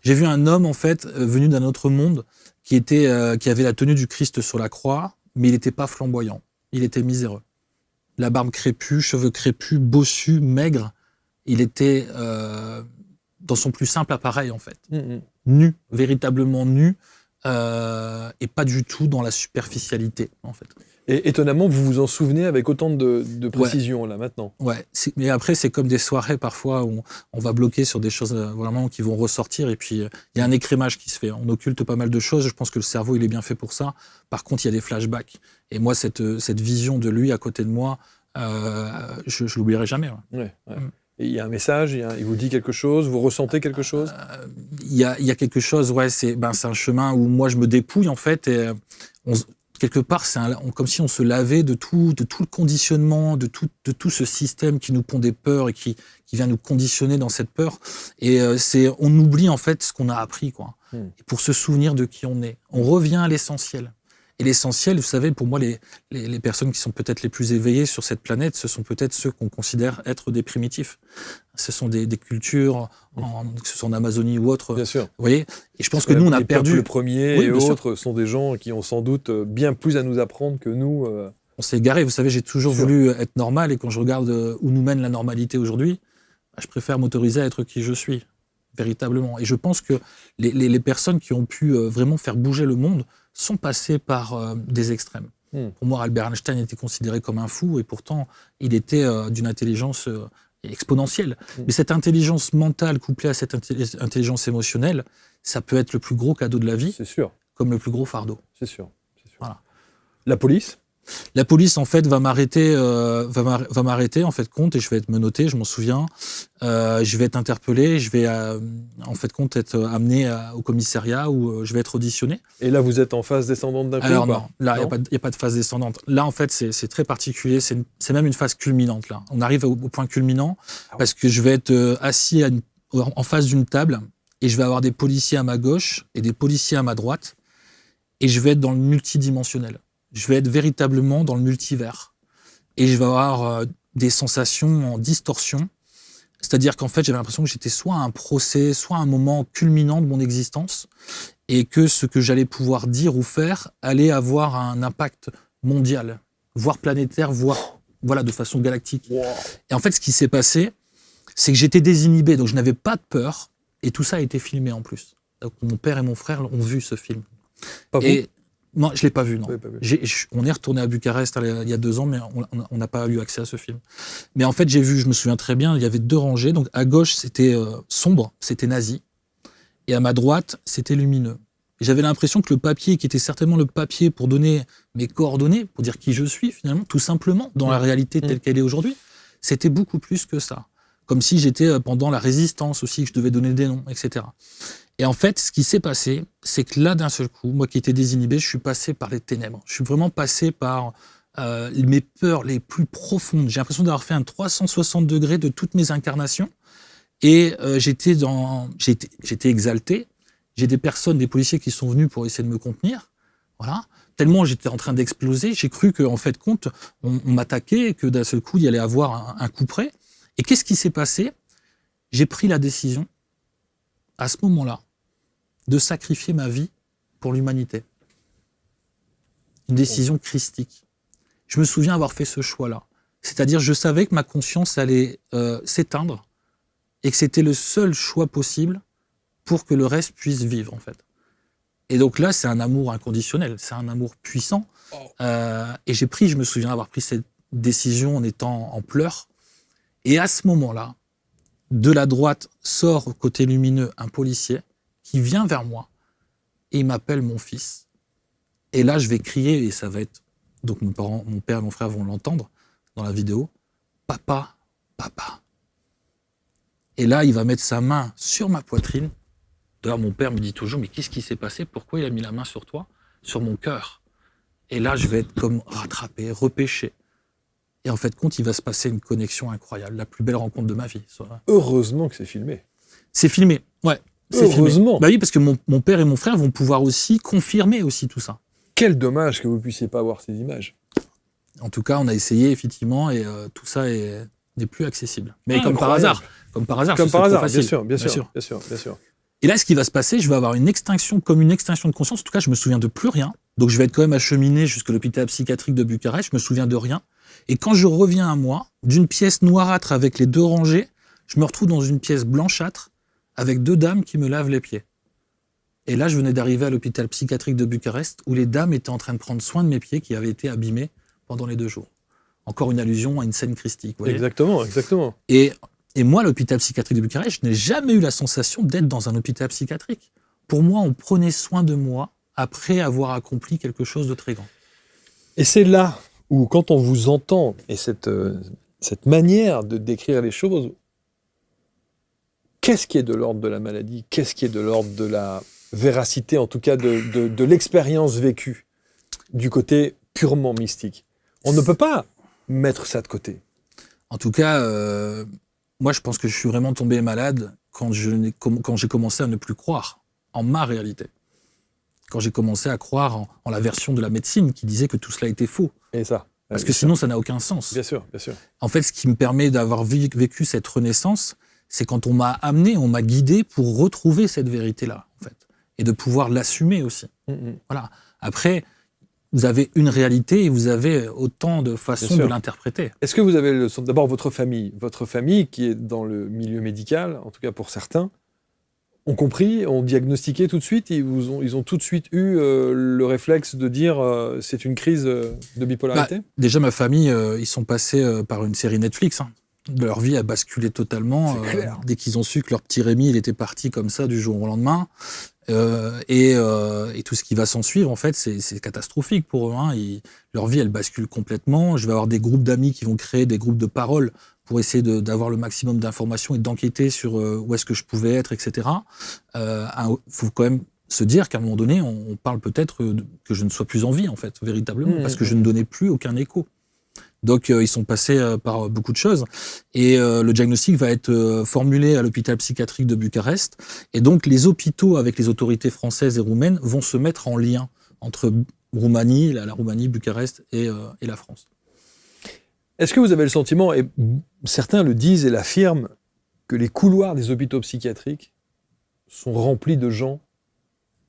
J'ai vu un homme, en fait, venu d'un autre monde, qui avait la tenue du Christ sur la croix, mais il n'était pas flamboyant. Il était miséreux. La barbe crépue, cheveux crépus, bossu, maigre. Il était dans son plus simple appareil, en fait. Nu, véritablement nu, et pas du tout dans la superficialité, en fait.
Et étonnamment, vous vous en souvenez avec autant de précision, là, maintenant.
Ouais, mais après, c'est comme des soirées, parfois, où on va bloquer sur des choses vraiment qui vont ressortir, et puis il y a un écrémage qui se fait. On occulte pas mal de choses, je pense que le cerveau, il est bien fait pour ça. Par contre, il y a des flashbacks. Et moi, cette vision de lui à côté de moi, je l'oublierai jamais.
Ouais. Et il y a un message, il vous dit quelque chose, vous ressentez quelque chose ?
Il y a quelque chose, ouais, c'est un chemin où moi je me dépouille en fait, et quelque part c'est comme si on se lavait de tout le conditionnement, de tout ce système qui nous pond des peurs et qui vient nous conditionner dans cette peur. Et on oublie en fait ce qu'on a appris, quoi. Et pour se souvenir de qui on est, on revient à l'essentiel. Et l'essentiel, vous savez, pour moi, les personnes qui sont peut-être les plus éveillées sur cette planète, ce sont peut-être ceux qu'on considère être des primitifs. Ce sont des cultures, que ce soit en Amazonie ou autre.
Bien sûr.
Vous voyez ? Et je pense que nous, on a perdu.
Le premier et autres sont des gens qui ont sans doute bien plus à nous apprendre que nous.
On s'est égaré. Vous savez, j'ai toujours voulu être normal, et quand je regarde où nous mène la normalité aujourd'hui, je préfère m'autoriser à être qui je suis, véritablement. Et je pense que les personnes qui ont pu vraiment faire bouger le monde sont passés par des extrêmes. Pour moi, Albert Einstein était considéré comme un fou, et pourtant, il était d'une intelligence exponentielle. Mais cette intelligence mentale couplée à cette intelligence émotionnelle, ça peut être le plus gros cadeau de la vie,
c'est sûr,
comme le plus gros fardeau.
C'est sûr.
Voilà.
La police ?
La police, en fait, va m'arrêter, en fait, compte, et je vais être menotté, je m'en souviens. Je vais être interpellé, je vais, en fait, compte, être amené au commissariat où je vais être auditionné.
Et là, vous êtes en phase descendante d'un coup ?
Alors non, là, il n'y a pas de phase descendante. Là, en fait, c'est très particulier, c'est même une phase culminante, là. On arrive au point culminant, parce que je vais être assis en face d'une table, et je vais avoir des policiers à ma gauche et des policiers à ma droite, et je vais être dans le multidimensionnel. Je vais être véritablement dans le multivers. Et je vais avoir des sensations en distorsion. C'est-à-dire qu'en fait, j'avais l'impression que j'étais soit à un procès, soit à un moment culminant de mon existence, et que ce que j'allais pouvoir dire ou faire allait avoir un impact mondial, voire planétaire, voire de façon galactique. Wow. Et en fait, ce qui s'est passé, c'est que j'étais désinhibé, donc je n'avais pas de peur, et tout ça a été filmé en plus. Donc, mon père et mon frère ont vu ce film.
Pas vous ?
Non, je ne l'ai pas vu, non.
Pas vu.
On est retourné à Bucarest il y a 2 ans, mais on n'a pas eu accès à ce film. Mais en fait, j'ai vu, je me souviens très bien, il y avait 2 rangées. Donc à gauche, c'était sombre, c'était nazi. Et à ma droite, c'était lumineux. Et j'avais l'impression que le papier, qui était certainement le papier pour donner mes coordonnées, pour dire qui je suis finalement, tout simplement, dans la réalité telle qu'elle est aujourd'hui, c'était beaucoup plus que ça. Comme si j'étais pendant la résistance aussi, que je devais donner des noms, etc. Et en fait, ce qui s'est passé, c'est que là, d'un seul coup, moi qui étais désinhibé, je suis passé par les ténèbres. Je suis vraiment passé par mes peurs les plus profondes. J'ai l'impression d'avoir fait un 360 degrés de toutes mes incarnations. Et j'étais exalté. J'ai des personnes, des policiers qui sont venus pour essayer de me contenir. Voilà. Tellement j'étais en train d'exploser, j'ai cru qu'en fait, compte, on m'attaquait, que d'un seul coup, il y allait avoir un coup près. Et qu'est-ce qui s'est passé ? J'ai pris la décision, à ce moment-là, de sacrifier ma vie pour l'humanité. Une décision christique. Je me souviens avoir fait ce choix-là. C'est-à-dire, je savais que ma conscience allait s'éteindre et que c'était le seul choix possible pour que le reste puisse vivre, en fait. Et donc là, c'est un amour inconditionnel, c'est un amour puissant. Et je me souviens avoir pris cette décision en étant en pleurs. Et à ce moment-là, de la droite sort, côté lumineux, un policier qui vient vers moi et il m'appelle mon fils. Et là, je vais crier, et ça va être... Donc mon père et mon frère vont l'entendre dans la vidéo. Papa, papa. Et là, il va mettre sa main sur ma poitrine. D'ailleurs, mon père me dit toujours, mais qu'est-ce qui s'est passé? Pourquoi il a mis la main sur toi? Sur mon cœur. Et là, je vais être comme rattrapé, repêché. Et en fait, il va se passer une connexion incroyable, la plus belle rencontre de ma vie.
Heureusement que c'est filmé.
C'est filmé, ouais.
Heureusement.
Filmé. Bah oui, parce que mon père et mon frère vont pouvoir aussi confirmer aussi tout ça.
Quel dommage que vous ne puissiez pas voir ces images.
En tout cas, on a essayé, effectivement, et tout ça n'est plus accessible. Mais comme par
incroyable.
hasard. Comme par hasard,
Bien sûr.
Et là, ce qui va se passer, je vais avoir une extinction de conscience. En tout cas, je me souviens de plus rien. Donc, je vais être quand même acheminé jusqu'à l'hôpital psychiatrique de Bucarest. Je me souviens de rien. Et quand je reviens à moi, d'une pièce noirâtre avec les 2 rangées, je me retrouve dans une pièce blanchâtre avec 2 dames qui me lavent les pieds. Et là, je venais d'arriver à l'hôpital psychiatrique de Bucarest où les dames étaient en train de prendre soin de mes pieds qui avaient été abîmés pendant les 2 jours. Encore une allusion à une scène christique. Vous voyez ?
Exactement.
Et moi, l'hôpital psychiatrique de Bucarest, je n'ai jamais eu la sensation d'être dans un hôpital psychiatrique. Pour moi, on prenait soin de moi après avoir accompli quelque chose de très grand.
Et c'est là où, quand on vous entend, et cette manière de décrire les choses, qu'est-ce qui est de l'ordre de la maladie? Qu'est-ce qui est de l'ordre de la véracité, en tout cas de l'expérience vécue, du côté purement mystique? On ne peut pas mettre ça de côté.
En tout cas, moi, je pense que je suis vraiment tombé malade quand j'ai commencé à ne plus croire en ma réalité. Quand j'ai commencé à croire en la version de la médecine qui disait que tout cela était faux.
Et ça.
Parce que sinon, ça n'a aucun sens.
Bien sûr.
En fait, ce qui me permet d'avoir vécu cette renaissance, c'est quand on m'a guidé pour retrouver cette vérité-là, en fait. Et de pouvoir l'assumer aussi. Voilà. Après, vous avez une réalité et vous avez autant de façons de l'interpréter.
Est-ce que vous avez d'abord votre famille qui est dans le milieu médical, en tout cas pour certains, ont compris, ont diagnostiqué tout de suite, ils ont tout de suite eu le réflexe de dire c'est une crise de bipolarité?
Déjà, ma famille, ils sont passés par une série Netflix. Leur vie a basculé totalement. Dès qu'ils ont su que leur petit Rémi, il était parti comme ça du jour au lendemain. Et tout ce qui va s'en suivre, en fait, c'est catastrophique pour eux. Leur vie, elle bascule complètement. Je vais avoir des groupes d'amis qui vont créer des groupes de parole pour essayer d'avoir le maximum d'informations et d'enquêter sur où est-ce que je pouvais être, etc. Faut quand même se dire qu'à un moment donné, on parle peut-être que je ne sois plus en vie, en fait, véritablement, parce que je ne donnais plus aucun écho. Donc, ils sont passés par beaucoup de choses. Et le diagnostic va être formulé à l'hôpital psychiatrique de Bucarest. Et donc, les hôpitaux avec les autorités françaises et roumaines vont se mettre en lien entre Roumanie, la Roumanie, Bucarest et la France.
Est-ce que vous avez le sentiment, et certains le disent et l'affirment, que les couloirs des hôpitaux psychiatriques sont remplis de gens,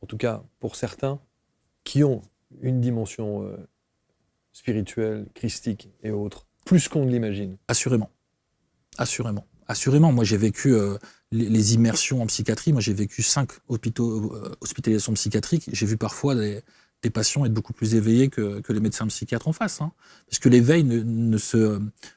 en tout cas pour certains, qui ont une dimension spirituelle, christique et autres, plus qu'on ne l'imagine?
Assurément. Moi, j'ai vécu les immersions en psychiatrie. Moi, j'ai vécu 5 hospitalisations psychiatriques. J'ai vu parfois des patients être beaucoup plus éveillés que les médecins psychiatres en face. Parce que l'éveil,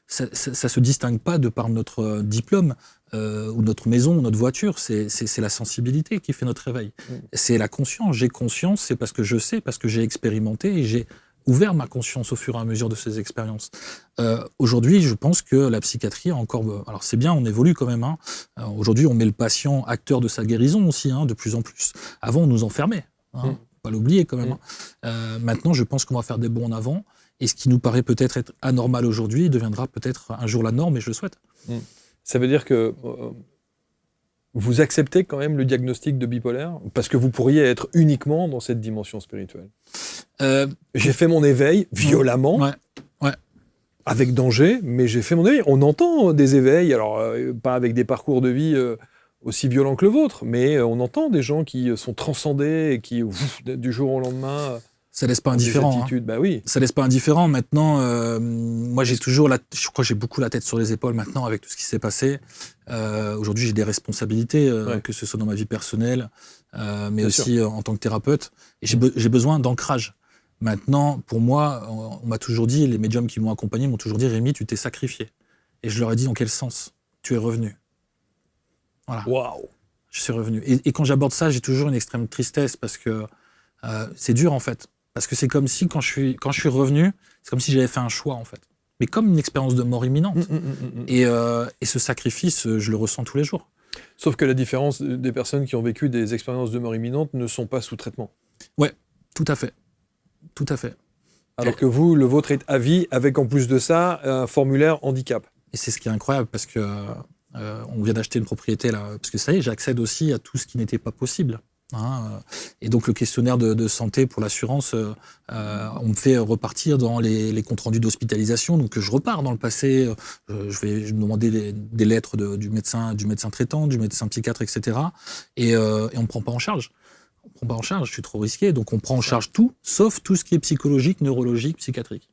ça se distingue pas de par notre diplôme ou notre maison ou notre voiture. C'est la sensibilité qui fait notre éveil. C'est la conscience. J'ai conscience, c'est parce que je sais, parce que j'ai expérimenté et j'ai ouvert ma conscience au fur et à mesure de ces expériences. Aujourd'hui, je pense que la psychiatrie a encore... Alors c'est bien, on évolue quand même. Aujourd'hui, on met le patient acteur de sa guérison aussi, de plus en plus. Avant, on nous enfermait. Pas l'oublier quand même. Maintenant, je pense qu'on va faire des bons en avant. Et ce qui nous paraît peut-être être anormal aujourd'hui deviendra peut-être un jour la norme, et je le souhaite.
Ça veut dire que vous acceptez quand même le diagnostic de bipolaire? Parce que vous pourriez être uniquement dans cette dimension spirituelle. J'ai fait mon éveil violemment, avec danger, mais j'ai fait mon éveil. On entend des éveils, alors pas avec des parcours de vie aussi violents que le vôtre, mais on entend des gens qui sont transcendés et qui, du jour au lendemain...
Ça laisse pas indifférent.
Bah oui.
Ça laisse pas indifférent. Maintenant, moi, je crois que j'ai beaucoup la tête sur les épaules maintenant avec tout ce qui s'est passé. Aujourd'hui, j'ai des responsabilités, que ce soit dans ma vie personnelle, mais bien aussi sûr. En tant que thérapeute. Et j'ai besoin d'ancrage. Maintenant, pour moi, on m'a toujours dit, les médiums qui m'ont accompagné m'ont toujours dit, Rémi, tu t'es sacrifié. Et je leur ai dit, en quel sens? Tu es revenu. Voilà.
Waouh.
Je suis revenu. Et quand j'aborde ça, j'ai toujours une extrême tristesse parce que c'est dur, en fait. Parce que c'est comme si, quand je suis revenu, c'est comme si j'avais fait un choix, en fait. mais comme une expérience de mort imminente. Et ce sacrifice, je le ressens tous les jours.
Sauf que la différence des personnes qui ont vécu des expériences de mort imminente ne sont pas sous traitement.
Ouais, tout à fait. Tout à fait.
Alors que vous, le vôtre est à vie, avec en plus de ça, un formulaire handicap.
Et c'est ce qui est incroyable, parce que on vient d'acheter une propriété, là, parce que ça y est, j'accède aussi à tout ce qui n'était pas possible. Et donc le questionnaire de santé pour l'assurance, on me fait repartir dans les comptes rendus d'hospitalisation, donc je repars dans le passé, je vais me demander des lettres du médecin traitant, du médecin psychiatre, etc. Et on me prend pas en charge. On prend pas en charge, je suis trop risqué, donc on prend en charge tout, sauf tout ce qui est psychologique, neurologique, psychiatrique.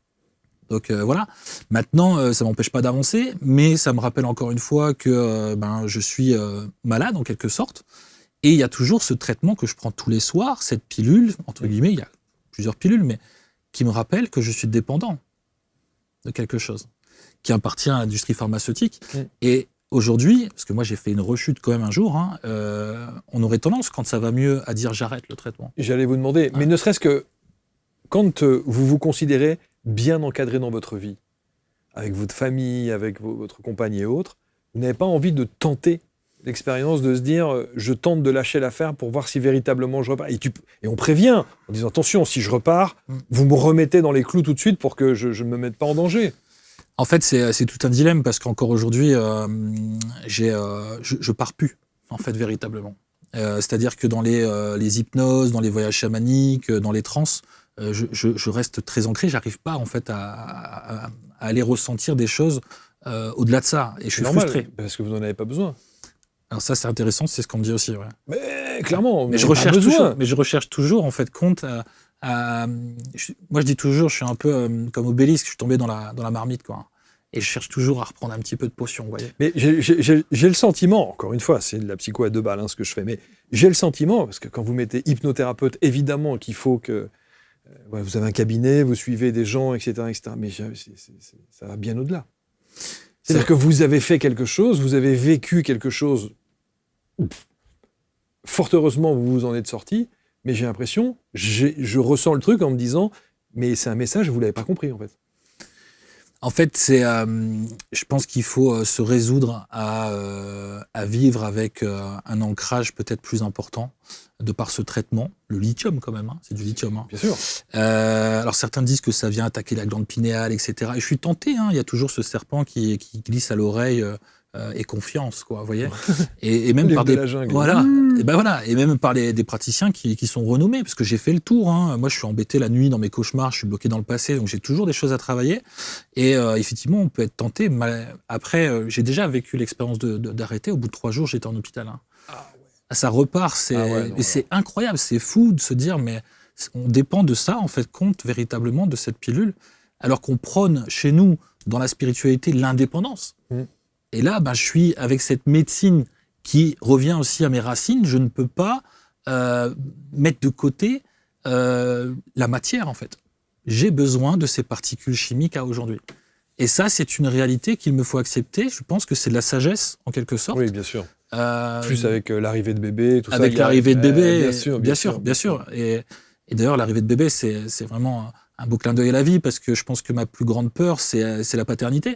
Donc voilà. Maintenant, ça m'empêche pas d'avancer, mais ça me rappelle encore une fois que je suis malade en quelque sorte. Et il y a toujours ce traitement que je prends tous les soirs, cette pilule, entre guillemets, il y a plusieurs pilules, mais qui me rappelle que je suis dépendant de quelque chose, qui appartient à l'industrie pharmaceutique. Et aujourd'hui, parce que moi j'ai fait une rechute quand même un jour, on aurait tendance, quand ça va mieux, à dire j'arrête le traitement.
J'allais vous demander, mais ne serait-ce que quand vous vous considérez bien encadré dans votre vie, avec votre famille, avec votre compagne et autres, vous n'avez pas envie de tenter l'expérience de se dire je tente de lâcher l'affaire pour voir si véritablement je repars. Et on prévient en disant attention, si je repars, vous me remettez dans les clous tout de suite pour que je ne me mette pas en danger.
En fait, c'est tout un dilemme parce qu'encore aujourd'hui, je pars plus, en fait, véritablement. C'est-à-dire que dans les hypnoses, dans les voyages chamaniques, dans les transes, je reste très ancré. J'arrive pas, en fait, à aller ressentir des choses au-delà de ça. Et je suis
normal,
frustré.
Parce que vous n'en avez pas besoin.
Alors ça, c'est intéressant, c'est ce qu'on me dit aussi. Ouais.
Mais clairement,
mais je recherche toujours, en fait, compte. Moi, je dis toujours, je suis un peu comme Obélisque, je suis tombé dans la marmite, quoi. Et je cherche toujours à reprendre un petit peu de potion, vous voyez.
Mais j'ai le sentiment, encore une fois, c'est de la psycho à 2 balles, ce que je fais, mais j'ai le sentiment, parce que quand vous mettez hypnothérapeute, évidemment qu'il faut que vous avez un cabinet, vous suivez des gens, etc., mais ça va bien au-delà. C'est-à-dire que vous avez fait quelque chose, vous avez vécu quelque chose, fort heureusement, vous vous en êtes sorti, mais j'ai l'impression, je ressens le truc en me disant, mais c'est un message, vous ne l'avez pas compris, en fait.
En fait, je pense qu'il faut se résoudre à vivre avec un ancrage peut-être plus important de par ce traitement. Le lithium, quand même, c'est du lithium.
Bien sûr.
Alors, certains disent que ça vient attaquer la glande pinéale, etc. Et je suis tenté, il y a toujours ce serpent qui glisse à l'oreille et confiance, quoi, vous voyez. Et même par des voilà, et même par des praticiens qui sont renommés, parce que j'ai fait le tour. Moi, je suis embêté la nuit dans mes cauchemars, je suis bloqué dans le passé, donc j'ai toujours des choses à travailler. Et effectivement, on peut être tenté. Après, j'ai déjà vécu l'expérience d'arrêter. Au bout de 3 jours, j'étais en hôpital. Ça repart, c'est incroyable, c'est fou de se dire, mais on dépend de ça, en fait, compte véritablement de cette pilule, alors qu'on prône chez nous, dans la spiritualité, l'indépendance. Et là, je suis avec cette médecine qui revient aussi à mes racines. Je ne peux pas mettre de côté la matière, en fait. J'ai besoin de ces particules chimiques à aujourd'hui. Et ça, c'est une réalité qu'il me faut accepter. Je pense que c'est de la sagesse, en quelque sorte.
Oui, bien sûr. Plus avec l'arrivée de bébé, tout ça.
Avec l'arrivée de bébé,
bien sûr.
Et d'ailleurs, l'arrivée de bébé, c'est vraiment un beau clin d'œil à la vie, parce que je pense que ma plus grande peur, c'est la paternité.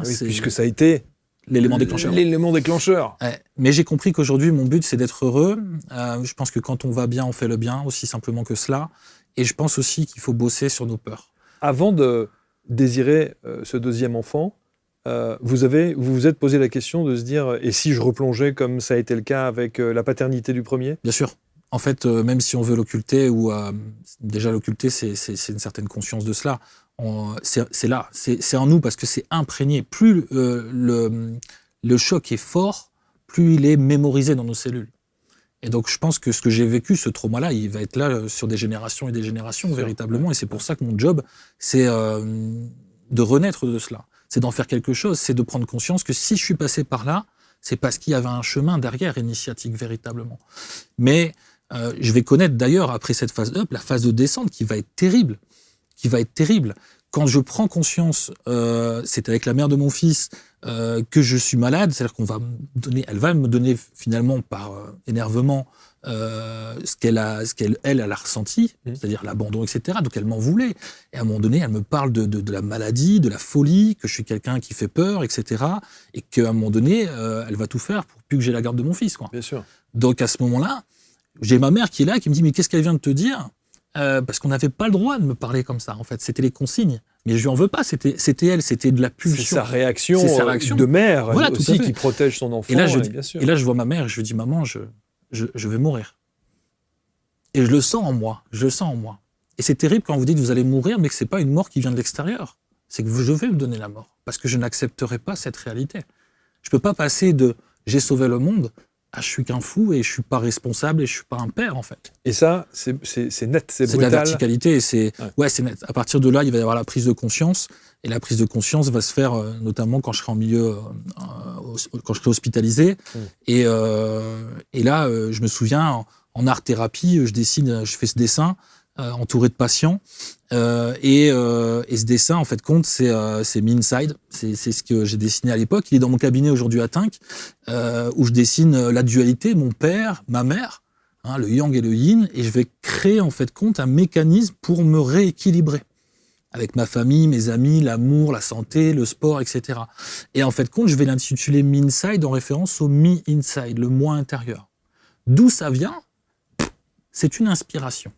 Oui, puisque ça a été
l'élément déclencheur.
L'élément déclencheur.
Mais j'ai compris qu'aujourd'hui, mon but, c'est d'être heureux. Je pense que quand on va bien, on fait le bien, aussi simplement que cela. Et je pense aussi qu'il faut bosser sur nos peurs.
Avant de désirer ce 2e enfant, vous vous êtes posé la question de se dire, et si je replongeais comme ça a été le cas avec la paternité du premier ?
Bien sûr. En fait, même si on veut l'occulter, ou déjà l'occulter, c'est une certaine conscience de cela. C'est là, c'est en nous, parce que c'est imprégné. Plus le choc est fort, plus il est mémorisé dans nos cellules. Et donc, je pense que ce que j'ai vécu, ce trauma-là, il va être là sur des générations et des générations, véritablement. Et c'est pour ça que mon job, c'est de renaître de cela. C'est d'en faire quelque chose, c'est de prendre conscience que si je suis passé par là, c'est parce qu'il y avait un chemin derrière initiatique, véritablement. Mais je vais connaître d'ailleurs, après cette phase up, la phase de descente qui va être terrible. Quand je prends conscience, c'est avec la mère de mon fils, que je suis malade, c'est-à-dire elle va me donner finalement par énervement ce qu'elle a ressenti, c'est-à-dire l'abandon, etc. Donc elle m'en voulait. Et à un moment donné, elle me parle de la maladie, de la folie, que je suis quelqu'un qui fait peur, etc. Et qu'à un moment donné, elle va tout faire pour plus que j'ai la garde de mon fils, quoi.
Bien sûr.
Donc à ce moment-là, j'ai ma mère qui est là, qui me dit « Mais qu'est-ce qu'elle vient de te dire ?» Parce qu'on n'avait pas le droit de me parler comme ça, en fait. C'était les consignes. Mais je lui en veux pas, c'était elle, c'était de la pulsion.
C'est sa réaction de mère, voilà, aussi, qui protège son enfant.
Et là, je vois ma mère et je lui dis « Maman, je vais mourir. » Et je le sens en moi, Et c'est terrible quand vous dites que vous allez mourir, mais que c'est pas une mort qui vient de l'extérieur. C'est que je vais me donner la mort, parce que je n'accepterai pas cette réalité. Je peux pas passer de « j'ai sauvé le monde » à « je suis qu'un fou et je suis pas responsable et je suis pas un père » en fait.
Et ça, c'est net, c'est brutal.
C'est de la verticalité et c'est net. À partir de là, il va y avoir la prise de conscience, et la prise de conscience va se faire notamment quand je serai en milieu, quand je serai hospitalisé. Et là, je me souviens, en art-thérapie, je fais ce dessin entouré de patients, et ce dessin, en fait, compte, c'est Me Inside, c'est ce que j'ai dessiné à l'époque. Il est dans mon cabinet aujourd'hui à Tinc, où je dessine la dualité, mon père, ma mère, le yang et le yin, et je vais créer, en fait, compte, un mécanisme pour me rééquilibrer avec ma famille, mes amis, l'amour, la santé, le sport, etc. Et en fait, compte, je vais l'intituler Me Inside en référence au Me Inside, le moi intérieur. D'où ça vient ? C'est une inspiration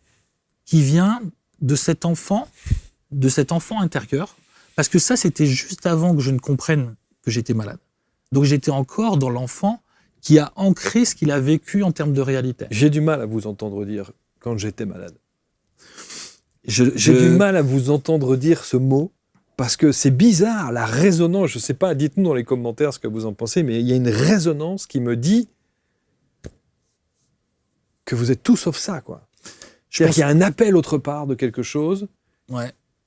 qui vient de cet enfant intérieur, parce que ça, c'était juste avant que je ne comprenne que j'étais malade. Donc j'étais encore dans l'enfant qui a ancré ce qu'il a vécu en termes de réalité.
J'ai du mal à vous entendre dire « quand j'étais malade ». J'ai du mal à vous entendre dire ce mot, parce que c'est bizarre, la résonance, je ne sais pas, dites-nous dans les commentaires ce que vous en pensez, mais il y a une résonance qui me dit que vous êtes tout sauf ça, quoi. C'est-à-dire qu'il y a un appel autre part de quelque chose,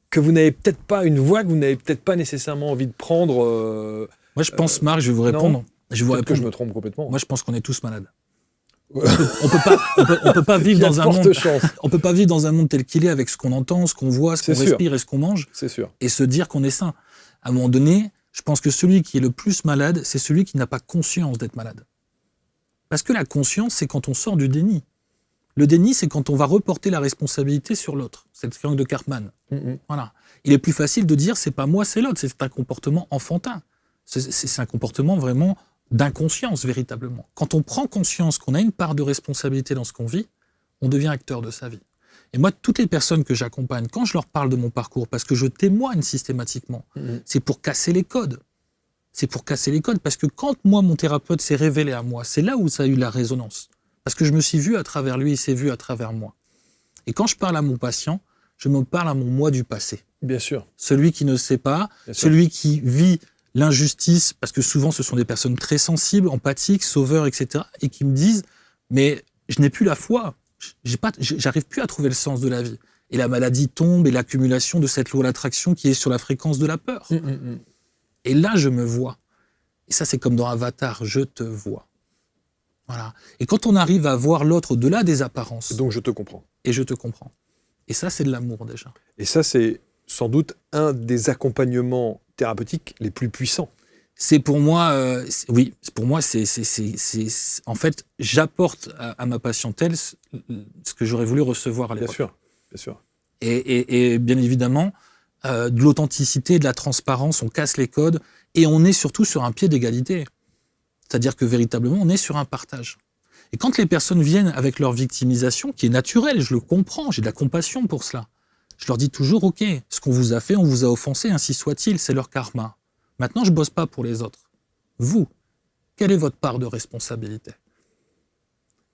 que vous n'avez peut-être pas, une voie que vous n'avez peut-être pas nécessairement envie de prendre.
Moi, je pense, Marc, je vais vous répondre.
Que je me trompe complètement.
Moi, je pense qu'on est tous malades. On peut pas vivre dans un monde. On peut pas vivre dans un monde tel qu'il est, avec ce qu'on entend, ce qu'on voit, ce qu'on respire et ce qu'on mange.
C'est sûr.
Et se dire qu'on est sain. À un moment donné, je pense que celui qui est le plus malade, c'est celui qui n'a pas conscience d'être malade. Parce que la conscience, c'est quand on sort du déni. Le déni, c'est quand on va reporter la responsabilité sur l'autre. C'est le triangle de Karpman. Voilà. Il est plus facile de dire c'est pas moi, c'est l'autre. C'est un comportement enfantin. C'est un comportement vraiment d'inconscience, véritablement. Quand on prend conscience qu'on a une part de responsabilité dans ce qu'on vit, on devient acteur de sa vie. Et moi, toutes les personnes que j'accompagne, quand je leur parle de mon parcours, parce que je témoigne systématiquement, c'est pour casser les codes. C'est pour casser les codes, parce que quand moi, mon thérapeute s'est révélé à moi, c'est là où ça a eu la résonance. Parce que je me suis vu à travers lui, il s'est vu à travers moi. Et quand je parle à mon patient, je me parle à mon moi du passé.
Bien sûr.
Celui qui ne sait pas, celui qui vit l'injustice, parce que souvent ce sont des personnes très sensibles, empathiques, sauveurs, etc., et qui me disent « mais je n'ai plus la foi, j'arrive plus à trouver le sens de la vie ». Et la maladie tombe, et l'accumulation de cette loi d'attraction qui est sur la fréquence de la peur. Et là, je me vois. Et ça, c'est comme dans Avatar, je te vois. Voilà. Et quand on arrive à voir l'autre au-delà des apparences...
Donc je te comprends.
Et je te comprends. Et ça, c'est de l'amour déjà.
Et ça, c'est sans doute un des accompagnements thérapeutiques les plus puissants.
C'est pour moi, oui, pour moi, en fait, j'apporte à ma patientèle ce que j'aurais voulu recevoir à l'époque.
Bien sûr, bien sûr.
Et bien évidemment, de l'authenticité, de la transparence, on casse les codes et on est surtout sur un pied d'égalité. C'est-à-dire que véritablement, on est sur un partage. Et quand les personnes viennent avec leur victimisation, qui est naturelle, je le comprends, j'ai de la compassion pour cela, je leur dis toujours, ok, ce qu'on vous a fait, on vous a offensé, ainsi soit-il, c'est leur karma. Maintenant, je ne bosse pas pour les autres. Vous, quelle est votre part de responsabilité ?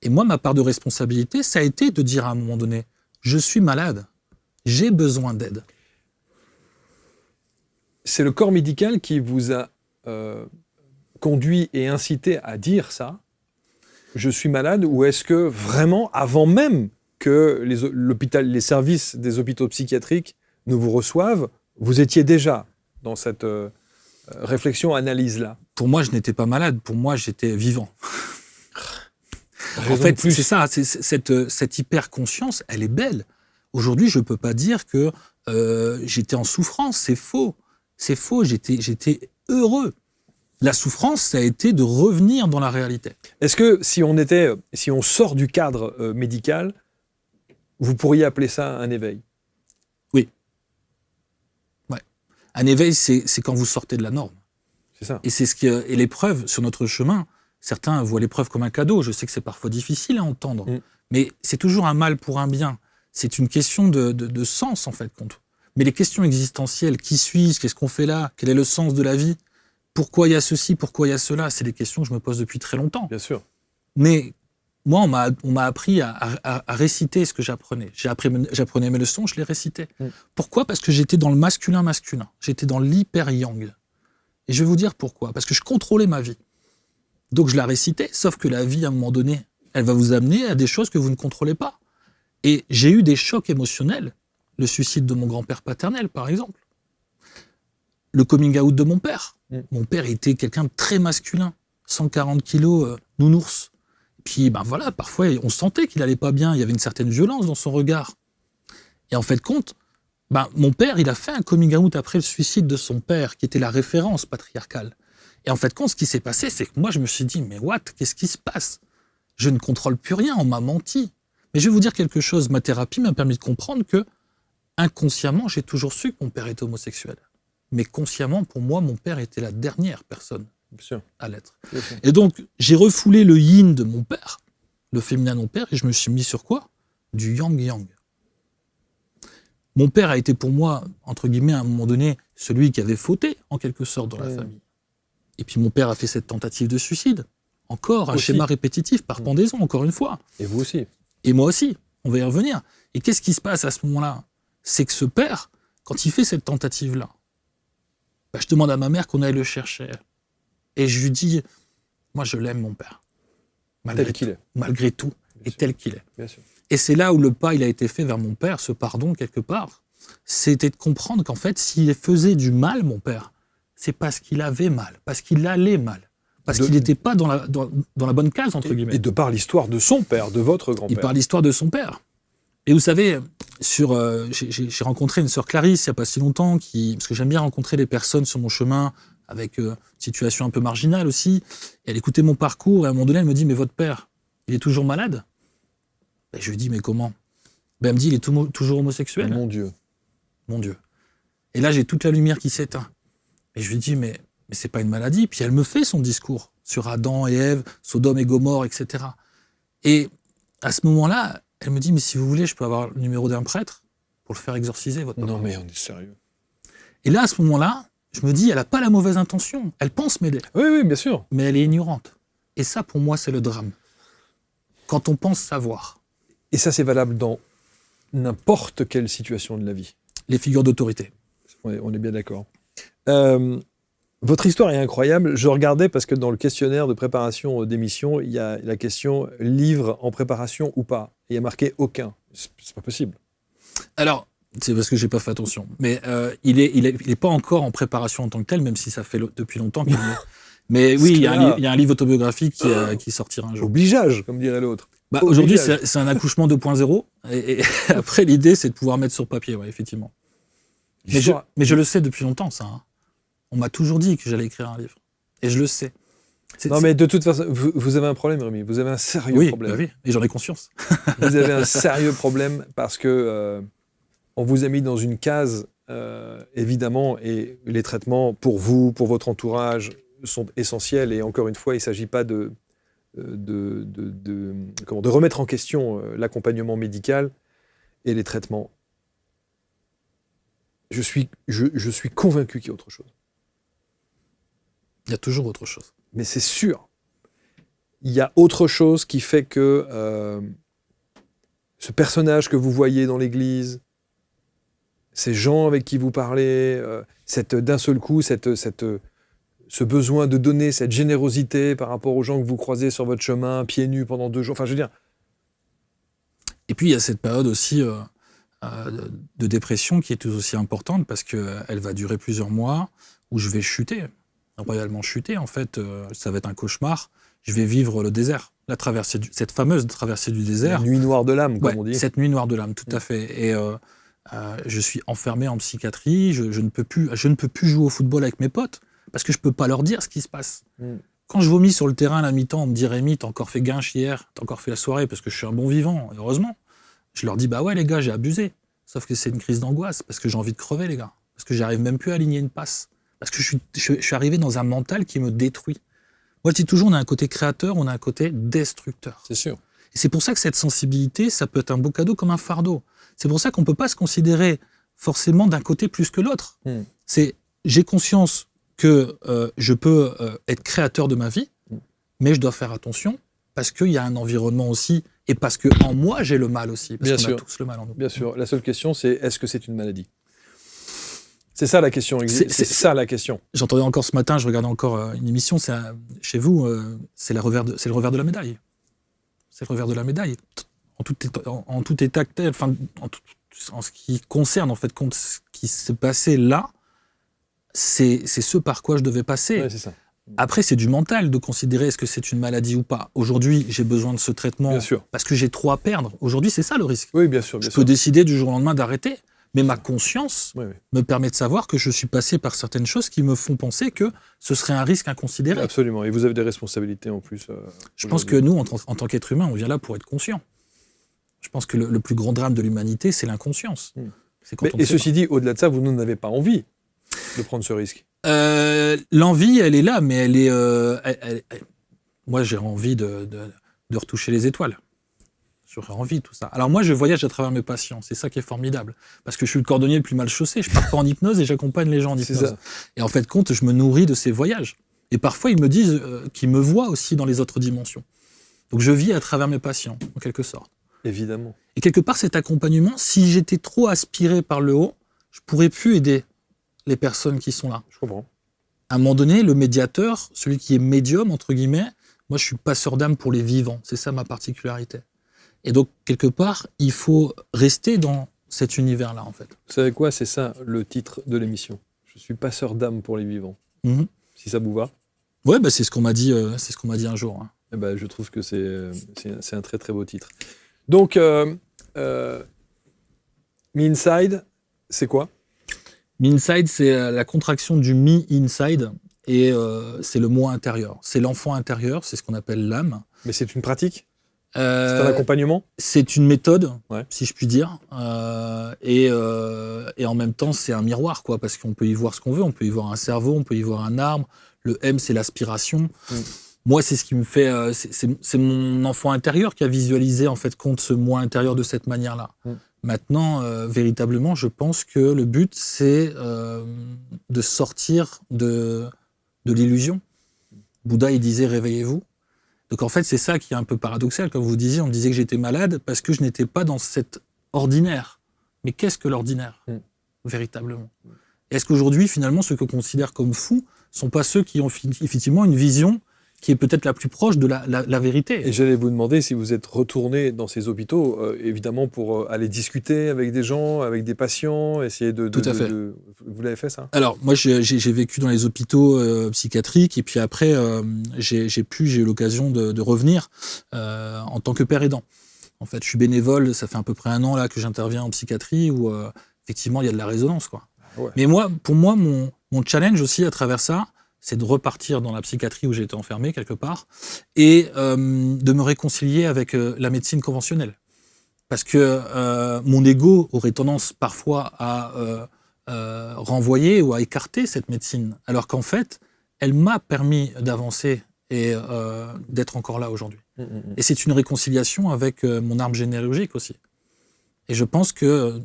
Et moi, ma part de responsabilité, ça a été de dire à un moment donné, je suis malade, j'ai besoin d'aide.
C'est le corps médical qui vous a conduit et incité à dire ça, je suis malade, ou est-ce que vraiment, avant même que les services des hôpitaux psychiatriques ne vous reçoivent, vous étiez déjà dans cette réflexion, analyse-là?
Pour moi, je n'étais pas malade, pour moi, j'étais vivant. En fait, c'est ça, cette hyper-conscience, elle est belle. Aujourd'hui, je ne peux pas dire que j'étais en souffrance, c'est faux. C'est faux, j'étais heureux. La souffrance, ça a été de revenir dans la réalité.
Est-ce que si on sort du cadre médical, vous pourriez appeler ça un éveil?
Oui. Ouais. Un éveil, c'est quand vous sortez de la norme.
C'est ça.
Et c'est et l'épreuve sur notre chemin, certains voient l'épreuve comme un cadeau. Je sais que c'est parfois difficile à entendre, mais c'est toujours un mal pour un bien. C'est une question de sens, en fait. Mais les questions existentielles, qui suis-je, qu'est-ce qu'on fait là, quel est le sens de la vie, pourquoi il y a ceci, pourquoi il y a cela, c'est des questions que je me pose depuis très longtemps.
Bien sûr.
Mais moi, on m'a appris à réciter ce que j'apprenais. J'apprenais mes leçons, je les récitais. Pourquoi ? Parce que j'étais dans le masculin. J'étais dans l'hyper-yang. Et je vais vous dire pourquoi. Parce que je contrôlais ma vie. Donc je la récitais, sauf que la vie, à un moment donné, elle va vous amener à des choses que vous ne contrôlez pas. Et j'ai eu des chocs émotionnels. Le suicide de mon grand-père paternel, par exemple. Le coming out de mon père. Mon père était quelqu'un de très masculin. 140 kilos, nounours. Puis, voilà, parfois, on sentait qu'il allait pas bien. Il y avait une certaine violence dans son regard. Et en fait, mon père, il a fait un coming out après le suicide de son père, qui était la référence patriarcale. Et en fait, ce qui s'est passé, c'est que moi, je me suis dit, mais qu'est-ce qui se passe ? Je ne contrôle plus rien, on m'a menti. Mais je vais vous dire quelque chose, ma thérapie m'a permis de comprendre que, inconsciemment, j'ai toujours su que mon père était homosexuel. Mais consciemment, pour moi, mon père était la dernière personne à l'être. Et donc, j'ai refoulé le yin de mon père, le féminin de mon père, et je me suis mis sur quoi ? Du yang-yang. Mon père a été pour moi, entre guillemets, à un moment donné, celui qui avait fauté, en quelque sorte, dans la famille. Et puis mon père a fait cette tentative de suicide. Encore un schéma répétitif, par pendaison, encore une fois.
Et vous aussi.
Et moi aussi. On va y revenir. Et qu'est-ce qui se passe à ce moment-là ? C'est que ce père, quand il fait cette tentative-là, je demande à ma mère qu'on aille le chercher. Et je lui dis, moi je l'aime mon père.
Tel qu'il est.
Malgré tout.
Bien
et
sûr.
tel qu'il est.
Bien sûr.
Et c'est là où le pas il a été fait vers mon père, ce pardon quelque part. C'était de comprendre qu'en fait, s'il faisait du mal, mon père, c'est parce qu'il avait mal, parce qu'il allait mal. Parce qu'il n'était pas dans la bonne case, entre guillemets.
Et de par l'histoire de son père, de votre grand-père.
Et par l'histoire de son père. Et vous savez, j'ai rencontré une sœur Clarisse il n'y a pas si longtemps, parce que j'aime bien rencontrer des personnes sur mon chemin avec une situation un peu marginale aussi. Et elle écoutait mon parcours et à un moment donné, elle me dit « Mais votre père, il est toujours malade ?» Et je lui dis « Mais comment ?» Elle me dit « Il est toujours homosexuel. »
Mon Dieu.
Mon Dieu. Et là, j'ai toute la lumière qui s'éteint. Et je lui dis « Mais c'est pas une maladie. » Puis elle me fait son discours sur Adam et Ève, Sodome et Gomorrhe, etc. Et à ce moment-là, elle me dit « Mais si vous voulez, je peux avoir le numéro d'un prêtre pour le faire exorciser, votre papa. »
Non, mais on est sérieux.
Et là, à ce moment-là, je me dis, elle n'a pas la mauvaise intention. Elle pense m'aider.
Oui, bien sûr.
Mais elle est ignorante. Et ça, pour moi, c'est le drame. Quand on pense savoir.
Et ça, c'est valable dans n'importe quelle situation de la vie.
Les figures d'autorité.
On est bien d'accord. Votre histoire est incroyable. Je regardais parce que dans le questionnaire de préparation d'émission, il y a la question « livre en préparation ou pas ?» Et il y a marqué « aucun ». C'est pas possible.
Alors, c'est parce que j'ai pas fait attention. Mais il est pas encore en préparation en tant que tel, même si ça fait depuis longtemps qu'il est. Mais oui, il y a un livre autobiographique qui sortira un jour.
Obligeage, comme dirait l'autre.
Aujourd'hui, c'est un accouchement 2.0. Et après, l'idée, c'est de pouvoir mettre sur papier, ouais, effectivement. Mais je le sais depuis longtemps, ça. Hein. On m'a toujours dit que j'allais écrire un livre. Et je le sais.
Non, mais de toute façon, vous avez un problème, Rémi. Vous avez un sérieux problème.
Oui, et j'en ai conscience.
Vous avez un sérieux problème parce que on vous a mis dans une case, évidemment, et les traitements pour vous, pour votre entourage, sont essentiels. Et encore une fois, il ne s'agit pas de remettre en question l'accompagnement médical et les traitements. Je suis convaincu qu'il y a autre chose.
Il y a toujours autre chose.
Mais c'est sûr. Il y a autre chose qui fait que ce personnage que vous voyez dans l'église, ces gens avec qui vous parlez, d'un seul coup, ce besoin de donner, cette générosité par rapport aux gens que vous croisez sur votre chemin, pieds nus pendant 2 jours, enfin je veux dire.
Et puis il y a cette période aussi de dépression qui est tout aussi importante parce qu'elle va durer plusieurs mois où je vais chuter, royalement chuter en fait, ça va être un cauchemar, je vais vivre le désert, cette fameuse traversée du désert.
La nuit noire de l'âme, comme on dit.
Cette nuit noire de l'âme, tout à fait. Et je suis enfermé en psychiatrie, je ne peux plus jouer au football avec mes potes parce que je peux pas leur dire ce qui se passe. Quand je vomis sur le terrain à la mi-temps, on me dit « Rémi, t'as encore fait guinche hier, t'as encore fait la soirée parce que je suis un bon vivant, heureusement. » Je leur dis « Bah ouais les gars, j'ai abusé. » Sauf que c'est une crise d'angoisse parce que j'ai envie de crever les gars. Parce que j'arrive même plus à aligner une passe. Parce que je suis arrivé dans un mental qui me détruit. Moi je dis toujours, on a un côté créateur, on a un côté destructeur.
C'est sûr.
Et c'est pour ça que cette sensibilité, ça peut être un beau cadeau comme un fardeau. C'est pour ça qu'on ne peut pas se considérer forcément d'un côté plus que l'autre. J'ai conscience que je peux être créateur de ma vie, mais je dois faire attention parce qu'il y a un environnement aussi et parce qu'en moi, j'ai le mal aussi. Parce qu'on a tous le mal en nous.
Bien sûr. La seule question, c'est est-ce que c'est une maladie ? C'est ça la question. C'est ça la question.
J'entendais encore ce matin, je regardais encore une émission, chez vous, c'est le revers de la médaille. C'est le revers de la médaille. En tout état, enfin, en ce qui concerne en fait ce qui s'est passé là, c'est ce par quoi je devais passer.
Ouais, c'est ça.
Après, c'est du mental de considérer est-ce que c'est une maladie ou pas. Aujourd'hui, j'ai besoin de ce traitement parce que j'ai trop à perdre. Aujourd'hui, c'est ça le risque.
Oui, bien sûr.
Je peux décider du jour au lendemain d'arrêter, mais ma conscience me permet de savoir que je suis passé par certaines choses qui me font penser que ce serait un risque inconsidéré.
Absolument. Et vous avez des responsabilités en plus.
Je pense que nous, en tant qu'être humain, on vient là pour être conscient. Je pense que le plus grand drame de l'humanité, c'est l'inconscience.
Et ceci dit, au-delà de ça, vous n'avez pas envie de prendre ce risque.
L'envie, elle est là, mais elle est. Moi, j'ai envie de retoucher les étoiles. J'aurais envie de tout ça. Alors moi, je voyage à travers mes patients. C'est ça qui est formidable. Parce que je suis le cordonnier le plus mal chaussé. Je pars pas en hypnose et j'accompagne les gens en hypnose. Et en fait, compte, je me nourris de ces voyages. Et parfois, ils me disent qu'ils me voient aussi dans les autres dimensions. Donc, je vis à travers mes patients, en quelque sorte.
Évidemment.
Et quelque part, cet accompagnement, si j'étais trop aspiré par le haut, je pourrais plus aider les personnes qui sont là.
Je comprends.
À un moment donné, le médiateur, celui qui est médium, entre guillemets, moi, je suis passeur d'âme pour les vivants. C'est ça ma particularité. Et donc, quelque part, il faut rester dans cet univers-là, en fait.
Vous savez quoi ? C'est ça, le titre de l'émission. Je suis passeur d'âme pour les vivants. Si ça vous va ?
Ouais, bah, c'est ce qu'on m'a dit un jour. Hein.
Eh ben, je trouve que c'est un très, très beau titre. Donc, Me Inside, c'est quoi ?
Me Inside, c'est la contraction du Me Inside et c'est le moi intérieur. C'est l'enfant intérieur, c'est ce qu'on appelle l'âme.
Mais c'est une pratique ? C'est un accompagnement ?
C'est une méthode, si je puis dire. Et en même temps, c'est un miroir, quoi, parce qu'on peut y voir ce qu'on veut. On peut y voir un cerveau, on peut y voir un arbre. Le M, c'est l'aspiration. Moi, c'est ce qui me fait... c'est mon enfant intérieur qui a visualisé, en fait, compte ce moi intérieur de cette manière-là. Maintenant, véritablement, je pense que le but, c'est de sortir de l'illusion. Bouddha, il disait « réveillez-vous ». Donc en fait, c'est ça qui est un peu paradoxal. Comme vous disiez, on me disait que j'étais malade parce que je n'étais pas dans cet ordinaire. Mais qu'est-ce que l'ordinaire, véritablement ? Est-ce qu'aujourd'hui, finalement, ceux qu'on considère comme fous ne sont pas ceux qui ont effectivement une vision qui est peut-être la plus proche de la vérité.
Et j'allais vous demander si vous êtes retourné dans ces hôpitaux, évidemment pour aller discuter avec des gens, avec des patients, essayer de...
Tout à fait.
Vous l'avez fait, ça ?
Alors, moi, j'ai vécu dans les hôpitaux psychiatriques, et puis après, j'ai eu l'occasion de revenir en tant que père aidant. En fait, je suis bénévole, ça fait à peu près 1 an là, que j'interviens en psychiatrie, où effectivement, il y a de la résonance, quoi. Ouais. Mais pour moi, mon challenge aussi à travers ça, c'est de repartir dans la psychiatrie où j'ai été enfermé quelque part et de me réconcilier avec la médecine conventionnelle. Parce que mon ego aurait tendance parfois à renvoyer ou à écarter cette médecine, alors qu'en fait, elle m'a permis d'avancer et d'être encore là aujourd'hui. Et c'est une réconciliation avec mon arbre généalogique aussi. Et je pense que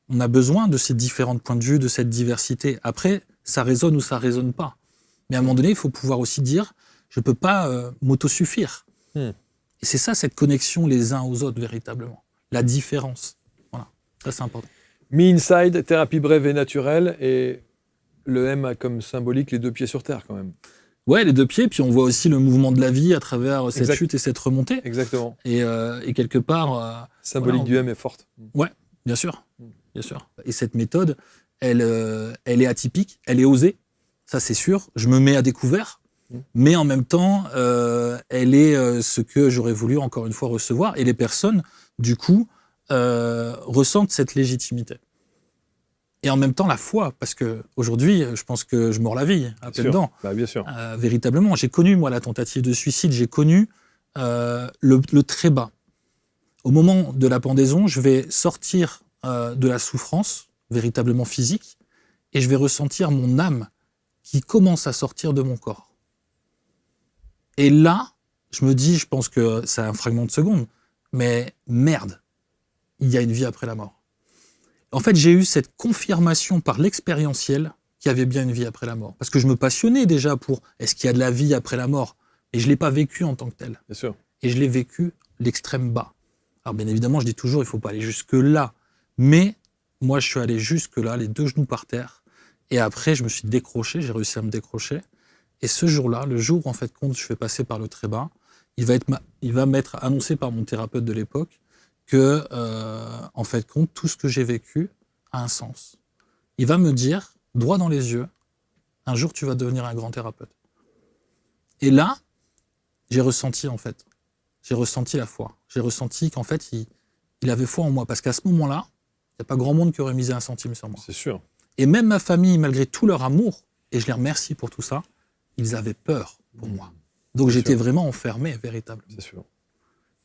on a besoin de ces différents points de vue, de cette diversité. Après, ça résonne ou ça résonne pas. Mais à un moment donné, il faut pouvoir aussi dire je ne peux pas m'autosuffire. Et c'est ça, cette connexion les uns aux autres, véritablement. La différence. Voilà, ça c'est important.
Me Inside, thérapie brève et naturelle, et le M a comme symbolique les 2 pieds sur terre, quand même.
Ouais, les 2 pieds, puis on voit aussi le mouvement de la vie à travers cette chute et cette remontée.
Exactement.
Et quelque part...
symbolique du M est forte.
Ouais, bien sûr. Bien sûr. Et cette méthode, elle est atypique, elle est osée. Ça, c'est sûr. Je me mets à découvert, mais en même temps, elle est ce que j'aurais voulu, encore une fois, recevoir. Et les personnes, du coup, ressentent cette légitimité. Et en même temps, la foi, parce qu'aujourd'hui, je pense que je mords la vie à pleines dents.
Bah, bien sûr.
Véritablement, j'ai connu, moi, la tentative de suicide, j'ai connu le très bas. Au moment de la pendaison, je vais sortir de la souffrance, véritablement physique, et je vais ressentir mon âme qui commence à sortir de mon corps. Et là, je me dis, je pense que c'est un fragment de seconde, mais merde, il y a une vie après la mort. En fait, j'ai eu cette confirmation par l'expérientiel qu'il y avait bien une vie après la mort. Parce que je me passionnais déjà pour est-ce qu'il y a de la vie après la mort, et je ne l'ai pas vécu en tant que tel.
Bien sûr.
Et je l'ai vécu l'extrême bas. Alors bien évidemment, je dis toujours, il ne faut pas aller jusque-là. Mais moi, je suis allé jusque-là, les 2 genoux par terre. Et après, je me suis décroché, j'ai réussi à me décrocher. Et ce jour-là, le jour où en fait compte, je fais passer par le très bas, il va m'être annoncé par mon thérapeute de l'époque que, en fait compte, tout ce que j'ai vécu a un sens. Il va me dire, droit dans les yeux, un jour tu vas devenir un grand thérapeute. Et là, j'ai ressenti la foi. J'ai ressenti qu'en fait, il avait foi en moi. Parce qu'à ce moment-là, il n'y a pas grand monde qui aurait misé un centime sur moi.
C'est sûr.
Et même ma famille, malgré tout leur amour, et je les remercie pour tout ça, ils avaient peur pour moi. Donc j'étais vraiment enfermé, véritablement.
C'est sûr.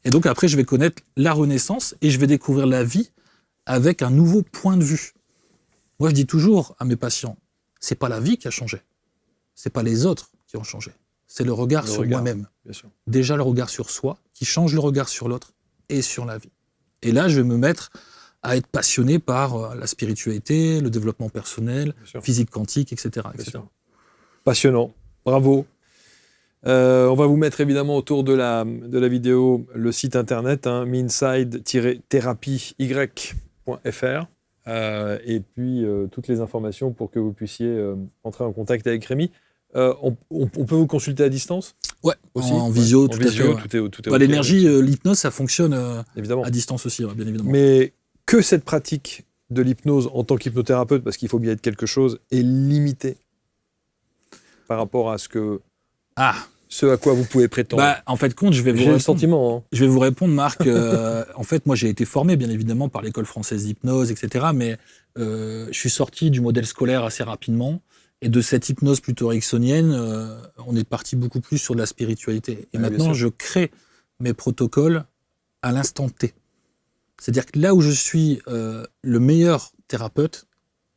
Et donc après, je vais connaître la Renaissance et je vais découvrir la vie avec un nouveau point de vue. Moi, je dis toujours à mes patients, c'est pas la vie qui a changé, c'est pas les autres qui ont changé, c'est le regard sur moi-même.
Bien sûr.
Déjà le regard sur soi, qui change le regard sur l'autre et sur la vie. Et là, je vais me mettre à être passionné par la spiritualité, le développement personnel, physique quantique, etc. etc.
Passionnant. Bravo. On va vous mettre évidemment autour de la vidéo le site internet, minside-thérapie.fr et puis toutes les informations pour que vous puissiez entrer en contact avec Rémi. On peut vous consulter à distance ?
Ouais,
aussi,
en visio, tout à fait.
Tout est
l'énergie, l'hypnose, ça fonctionne
évidemment.
À distance aussi, bien évidemment.
Mais que cette pratique de l'hypnose en tant qu'hypnothérapeute, parce qu'il faut bien être quelque chose, est limitée par rapport à ce à quoi vous pouvez prétendre.
En fait, compte, je vais vous
répondre. Le sentiment.
Je vais vous répondre, Marc. En fait, moi, j'ai été formé, bien évidemment, par l'école française d'hypnose, etc. Mais je suis sorti du modèle scolaire assez rapidement. Et de cette hypnose plutôt ericksonienne, on est parti beaucoup plus sur de la spiritualité. Et maintenant, je crée mes protocoles à l'instant T. C'est-à-dire que là où je suis le meilleur thérapeute,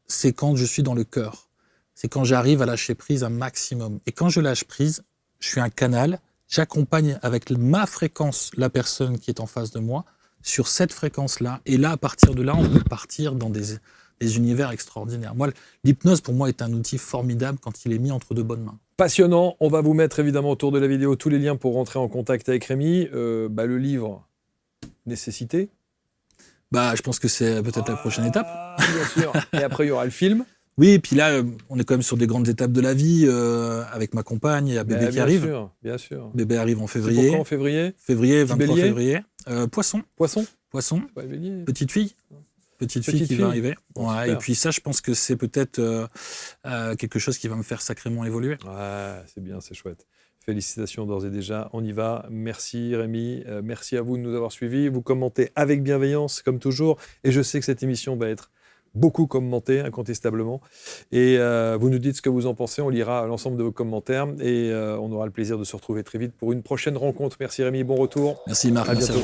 c'est quand je suis dans le cœur. C'est quand j'arrive à lâcher prise un maximum. Et quand je lâche prise, je suis un canal, j'accompagne avec ma fréquence la personne qui est en face de moi sur cette fréquence-là. Et là, à partir de là, on peut partir dans des univers extraordinaires. Moi, l'hypnose, pour moi, est un outil formidable quand il est mis entre de bonnes mains.
Passionnant. On va vous mettre évidemment autour de la vidéo tous les liens pour rentrer en contact avec Rémi. Le livre Nécessité.
Je pense que c'est peut-être la prochaine étape.
Bien sûr. Et après, il y aura le film.
Oui, et puis là, on est quand même sur des grandes étapes de la vie, avec ma compagne, il y a bébé qui arrive.
Bien sûr.
Bébé arrive en février.
C'est pourquoi en février ?
Février, 23 février. Poisson.
Poisson.
Petite fille. Petite fille qui va arriver. Et puis ça, je pense que c'est peut-être quelque chose qui va me faire sacrément évoluer.
Ouais, c'est bien, c'est chouette. Félicitations d'ores et déjà, on y va. Merci Rémi, merci à vous de nous avoir suivis. Vous commentez avec bienveillance, comme toujours. Et je sais que cette émission va être beaucoup commentée, incontestablement. Et vous nous dites ce que vous en pensez, on lira l'ensemble de vos commentaires. Et on aura le plaisir de se retrouver très vite pour une prochaine rencontre. Merci Rémi, bon retour.
Merci Marc.
À bientôt.